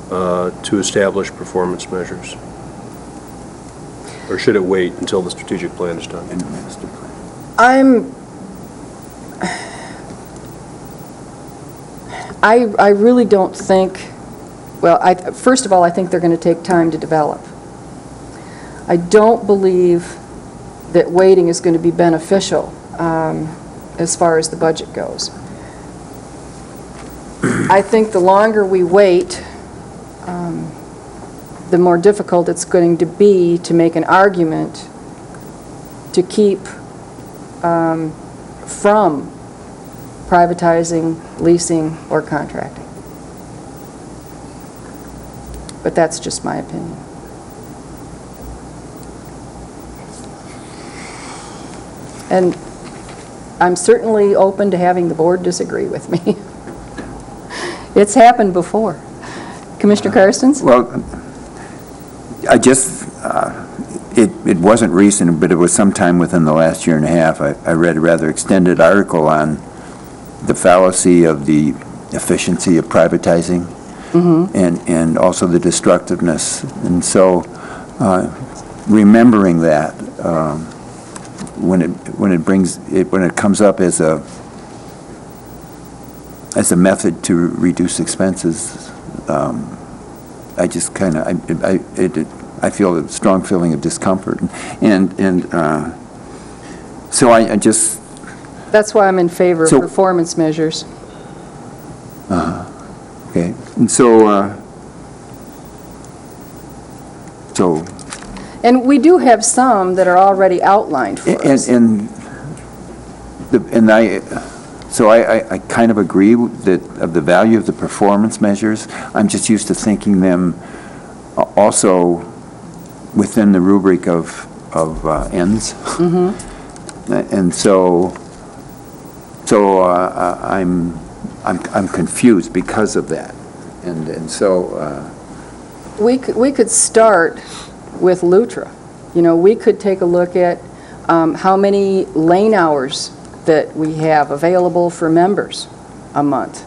to establish performance measures? Or should it wait until the strategic plan is done? I really don't think Well, first of all, I think they're going to take time to develop. I don't believe that waiting is going to be beneficial as far as the budget goes. I think the longer we wait, the more difficult it's going to be to make an argument to keep from privatizing, leasing, or contracting. But that's just my opinion. And I'm certainly open to having the board disagree with me. It's happened before. Commissioner Karstens? Well, I just, it wasn't recent, but it was sometime within the last year and a half. I read a rather extended article on the fallacy of the efficiency of privatizing and also the destructiveness. And so remembering that when it comes up as a method to reduce expenses, I just kind of, I feel a strong feeling of discomfort. So I just... That's why I'm in favor of performance measures. Okay. And so... And we do have some that are already outlined for us. So I kind of agree that of the value of the performance measures. I'm just used to thinking them also within the rubric of ends. And so I'm confused because of that. And so we could start with Lutra. You know, we could take a look at how many lane hours that we have available for members a month.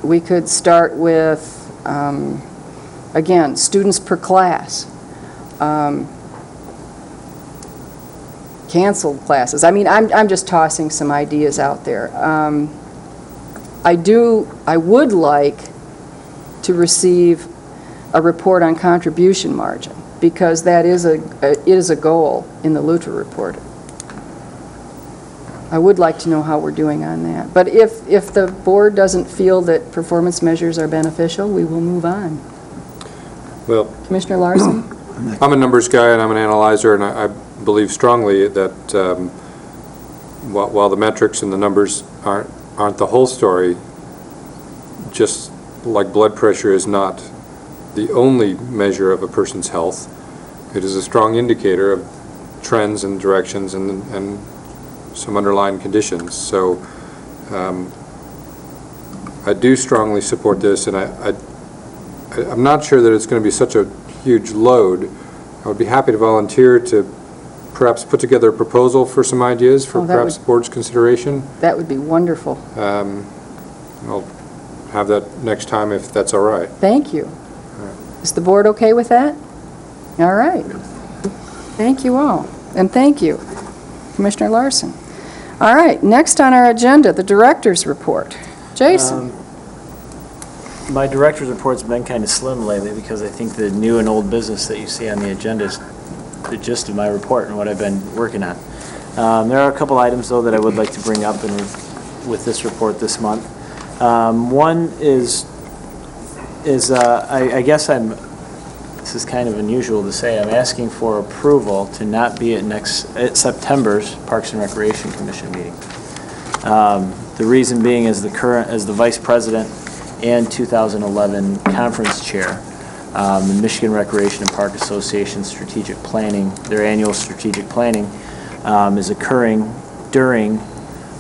We could start with, again, students per class, canceled classes. I mean, I'm just tossing some ideas out there. I would like to receive a report on contribution margin, because that is a goal in the Lutra report. I would like to know how we're doing on that. But if the board doesn't feel that performance measures are beneficial, we will move on. Well, Commissioner Larson? I'm a numbers guy and I'm an analyzer, and I believe strongly that while the metrics and the numbers aren't the whole story, just like blood pressure is not the only measure of a person's health, it is a strong indicator of trends and directions and some underlying conditions. So I do strongly support this, and I'm not sure that it's going to be such a huge load. I would be happy to volunteer to perhaps put together a proposal for some ideas for perhaps the board's consideration. That would be wonderful. I'll have that next time if that's all right. Thank you. Is the board okay with that? All right. Thank you all. And thank you, Commissioner Larson. All right, next on our agenda, the director's report. Jason. My director's report's been kind of slim lately because I think the new and old business that you see on the agenda is the gist of my report and what I've been working on. There are a couple items, though, that I would like to bring up with this report this month. One is I guess this is kind of unusual to say, I'm asking for approval to not be at September's Parks and Recreation Commission meeting. The reason being as the Vice President and 2011 Conference Chair, the Michigan Recreation and Park Association Strategic Planning, their annual strategic planning is occurring during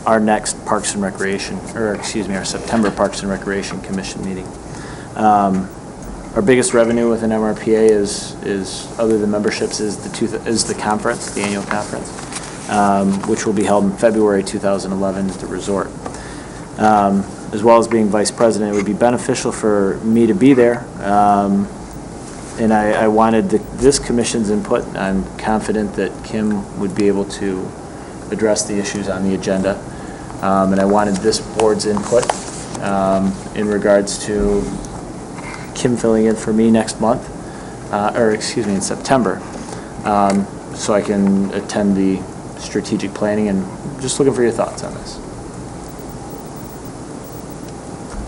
our next Parks and Recreation, our September Parks and Recreation Commission meeting. Our biggest revenue within MRPA is other than memberships, is the conference, the annual conference, which will be held in February 2011 at the resort. As well as being vice president, it would be beneficial for me to be there, and I wanted this commission's input. I'm confident that Kim would be able to address the issues on the agenda, and I wanted this board's input in regards to Kim filling in for me next month, in September, so I can attend the strategic planning, and just looking for your thoughts on this.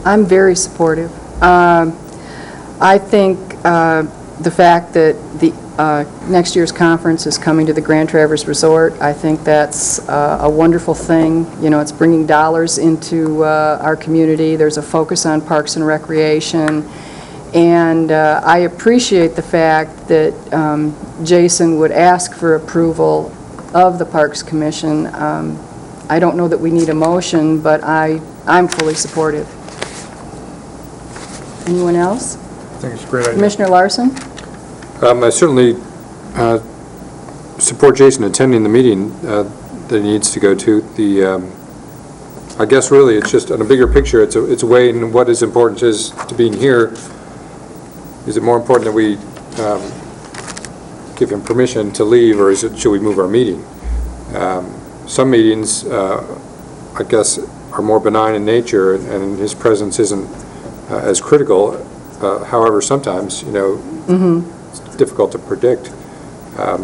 I'm very supportive. I think the fact that the next year's conference is coming to the Grand Traverse Resort, I think that's a wonderful thing. You know, it's bringing dollars into our community. There's a focus on parks and recreation. And I appreciate the fact that Jason would ask for approval of the Parks Commission. I don't know that we need a motion, but I'm fully supportive. Anyone else? I think it's a great idea. Commissioner Larson? I certainly support Jason attending the meeting that he needs to go to. I guess really it's just on a bigger picture, it's a way in what is important is to being here. Is it more important that we give him permission to leave, or should we move our meeting? Some meetings, I guess, are more benign in nature, and his presence isn't as critical. However, sometimes, it's difficult to predict.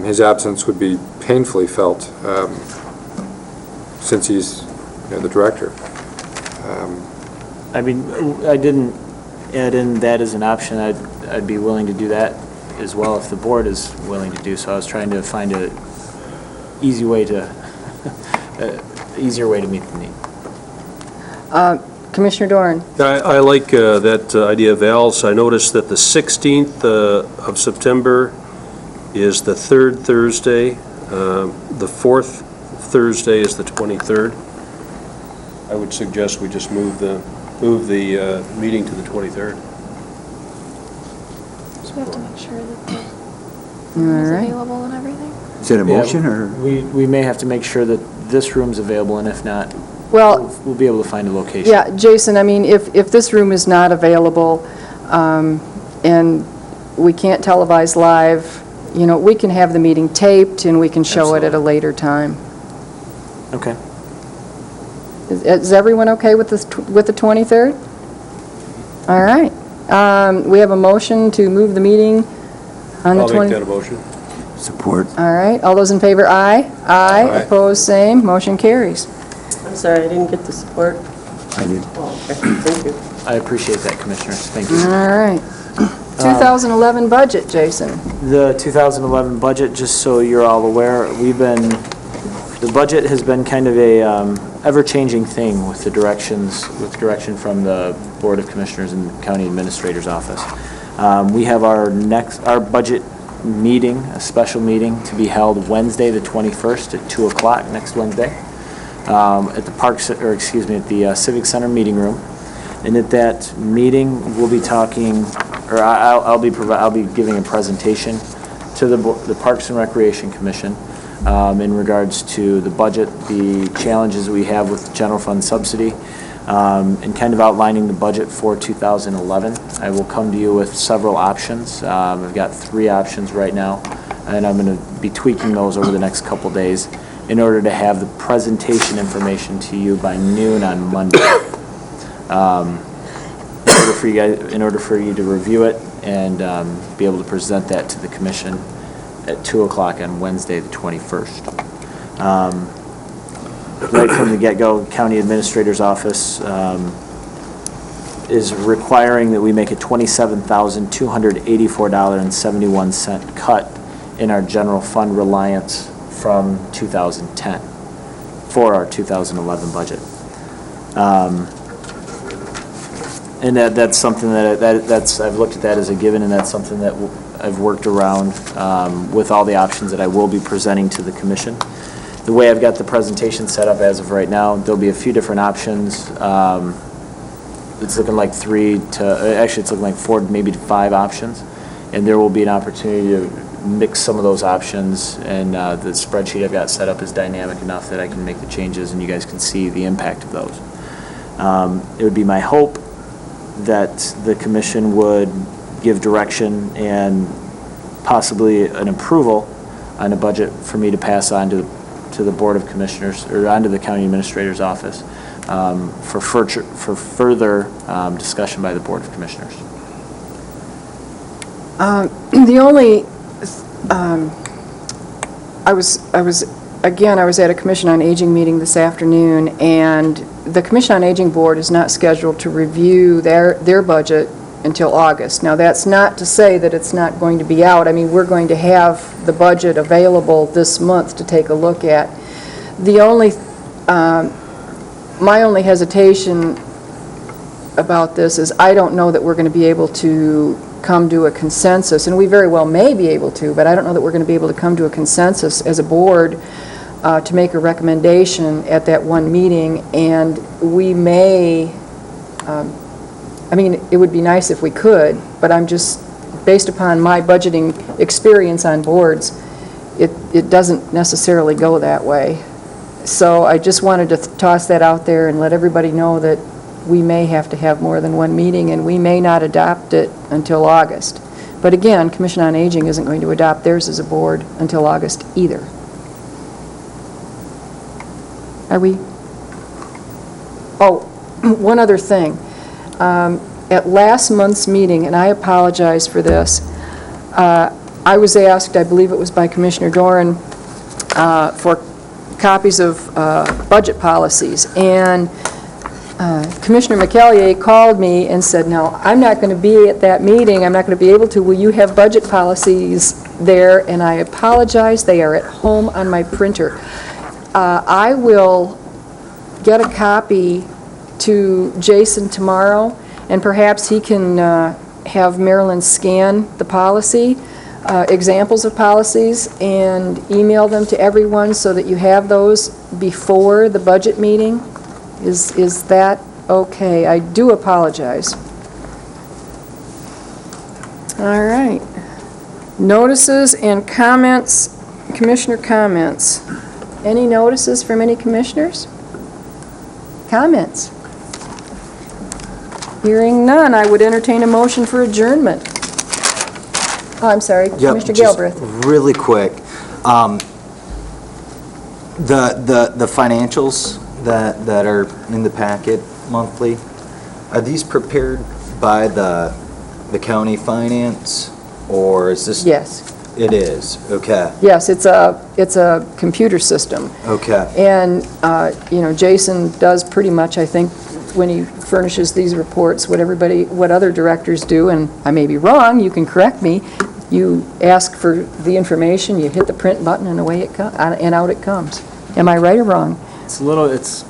His absence would be painfully felt since he's the director. I mean, I didn't add in that as an option. I'd be willing to do that as well if the board is willing to do so. I was trying to find a easier way to meet the need. Commissioner Doran? I like that idea of Al's. I noticed that the 16th of September is the third Thursday. The fourth Thursday is the 23rd. I would suggest we just move the meeting to the 23rd. So we have to make sure that the All room is right. available and everything? Is that a motion, Yeah, or? we may have to make sure that this room's available, and if not, Well, we'll be able to find a location. yeah, Jason, I mean, if this room is not available and we can't televise live, we can have the meeting taped and we can show it at a later time. Okay. Is everyone okay with the 23rd? All right. We have a motion to move the meeting on the 23rd. I'll make that a motion. Support. All right. All those in favor, aye. Aye. Opposed, same. Motion carries. I'm sorry, I didn't get the support. I did. Oh, okay, thank you. I appreciate that, Commissioners. Thank you. All right. 2011 budget, Jason. The 2011 budget, just so you're all aware, the budget has been kind of a ever-changing thing with direction from the Board of Commissioners and County Administrator's Office. We have our budget meeting, a special meeting, to be held Wednesday, the 21st at 2 o'clock, next Wednesday, at the Civic Center meeting room. And at that meeting, we'll be talking, or I'll be giving a presentation to the Parks and Recreation Commission in regards to the budget, the challenges we have with general fund subsidy, and kind of outlining the budget for 2011. I will come to you with several options. I've got 3 options right now, and I'm going to be tweaking those over the next couple days in order to have the presentation information to you by noon on Monday. In order for you to review it and be able to present that to the commission at 2 o'clock on Wednesday, the 21st. Right from the get-go, County Administrator's Office is requiring that we make a $27,284.71 cut in our general fund reliance from 2010 for our 2011 budget. And that's something I've looked at that as a given, and that's something that I've worked around with all the options that I will be presenting to the commission. The way I've got the presentation set up as of right now, there'll be a few different options. It's looking like 4, maybe 5 options, and there will be an opportunity to mix some of those options, and the spreadsheet I've got set up is dynamic enough that I can make the changes and you guys can see the impact of those. It would be my hope that the commission would give direction and possibly an approval on a budget for me to pass on to the Board of Commissioners, or onto the County Administrator's Office for further discussion by the Board of Commissioners. The only, I was at a Commission on Aging meeting this afternoon, and the Commission on Aging Board is not scheduled to review their budget until August. Now, that's not to say that it's not going to be out. I mean, we're going to have the budget available this month to take a look at. The only, my only hesitation about this is I don't know that we're going to be able to come to a consensus, and we very well may be able to, but I don't know that we're going to be able to come to a consensus as a board to make a recommendation at that one meeting, and we may, I mean, it would be nice if we could, but I'm just, based upon my budgeting experience on boards, it doesn't necessarily go that way. So I just wanted to toss that out there and let everybody know that we may have to have more than one meeting, and we may not adopt it until August. But again, Commission on Aging isn't going to adopt theirs as a board until August either. Are we? Oh, one other thing. At last month's meeting, and I apologize for this, I was asked, I believe it was by Commissioner Doran, for copies of budget policies, and Commissioner McEllier called me and said, "No, I'm not going to be at that meeting. I'm not going to be able to. Will you have budget policies there?" And I apologize. They are at home on my printer. I will get a copy to Jason tomorrow, and perhaps he can have Marilyn scan the policy, examples of policies, and email them to everyone so that you have those before the budget meeting. Is that okay? I do apologize. All right. Notices and comments, commissioner comments. Any notices from any commissioners? Comments? Hearing none, I would entertain a motion for adjournment. Oh, I'm sorry, Commissioner Galbraith. Really quick, the financials that are in the packet monthly, are these prepared by the county finance, or is this? Yes. It is, okay. Yes, it's a computer system. Okay. And, you know, Jason does pretty much, I think, when he furnishes these reports, what other directors do, and I may be wrong, you can correct me. You ask for the information, you hit the print button, and away it comes, and out it comes. Am I right or wrong? It's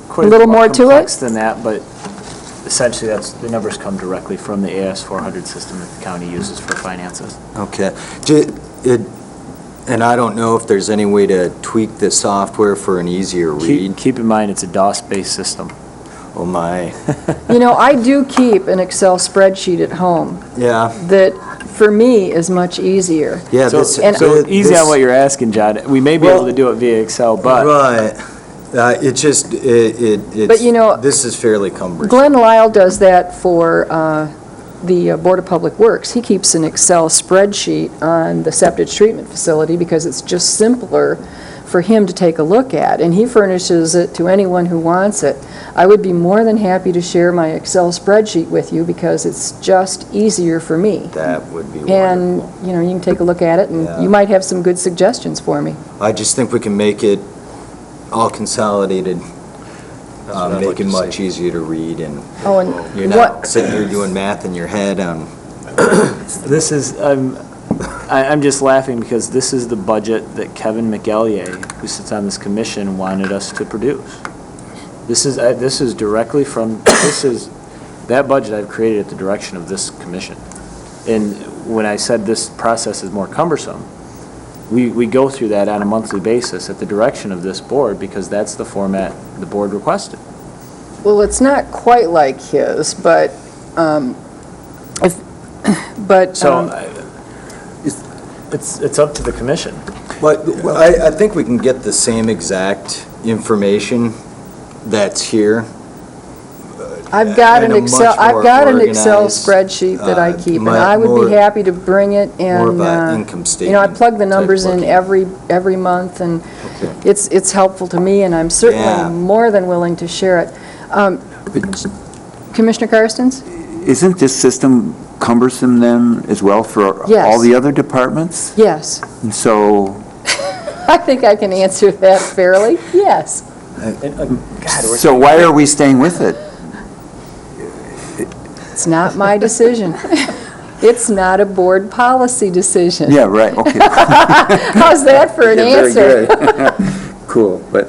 quite A little more to it? complex than that, but essentially the numbers come directly from the AS400 system that the county uses for finances. Okay. And I don't know if there's any way to tweak the software for an easier read. Keep in mind, it's a DOS-based system. Oh, my. You know, I do keep an Excel spreadsheet at home Yeah. that, for me, is much easier. Yeah, So and- easy on what you're asking, John. We may be able to do it via Excel, but Right. It's just, it's... But, you know, this is fairly cumbersome. Glenn Lyle does that for the Board of Public Works. He keeps an Excel spreadsheet on the septic treatment facility because it's just simpler for him to take a look at, and he furnishes it to anyone who wants it. I would be more than happy to share my Excel spreadsheet with you because it's just easier for me. That would be And, wonderful. you know, you can take a look at it, and Yeah. you might have some good suggestions for me. I just think we can make it all consolidated, what I'd make like it to much see. easier to read, and Oh, and you're not sitting here doing math in your head on... this is, I'm just laughing because this is the budget that Kevin McEllier, who sits on this commission, wanted us to produce. This is directly from, that budget I've created at the direction of this commission. And when I said this process is more cumbersome, we go through that on a monthly basis at the direction of this board because that's the format the board requested. Well, it's not quite like his, but, It's up to the commission. But I think we can get the same exact information that's here. I've got and an a much Excel, I've more got an Excel organized, spreadsheet that I keep, and mu- I would more- be happy to bring it and, more of a income you know, I statement plug the type numbers in looking. every month, and Okay. it's helpful to me, and I'm Yeah. certainly more than willing to share it. Commissioner Karstens? Isn't this system cumbersome then as well for Yes. all the other departments? Yes. And so, I think I can answer that fairly, yes. so why are we staying with it? It's not my decision. It's not a board policy decision. Yeah, right, okay. How's that for an Yeah, answer? very good. Cool, but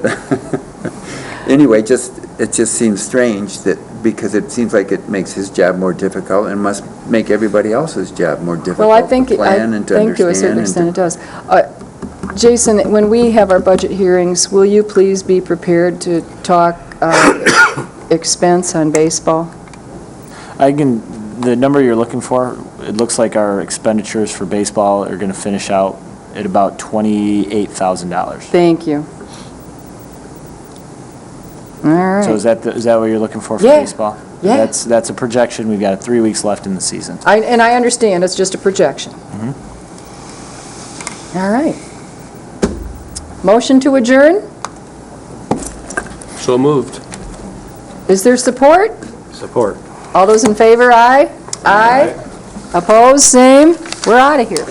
anyway, it just seems strange that, because it seems like it makes his job more difficult and must make everybody else's job more difficult Well, I think, to plan and to to a certain understand. extent it does. Jason, when we have our budget hearings, will you please be prepared to talk expense on baseball? The number you're looking for, it looks like our expenditures for baseball are going to finish out at about $28,000. Thank you. All right. So is that what you're looking for Yeah. baseball? Yeah. That's a projection. We've got 3 weeks left in the season. And I understand, it's just a projection. All right. Motion to adjourn? So moved. Is there support? Support. All those in favor, aye? Aye. Opposed, same. We're out of here.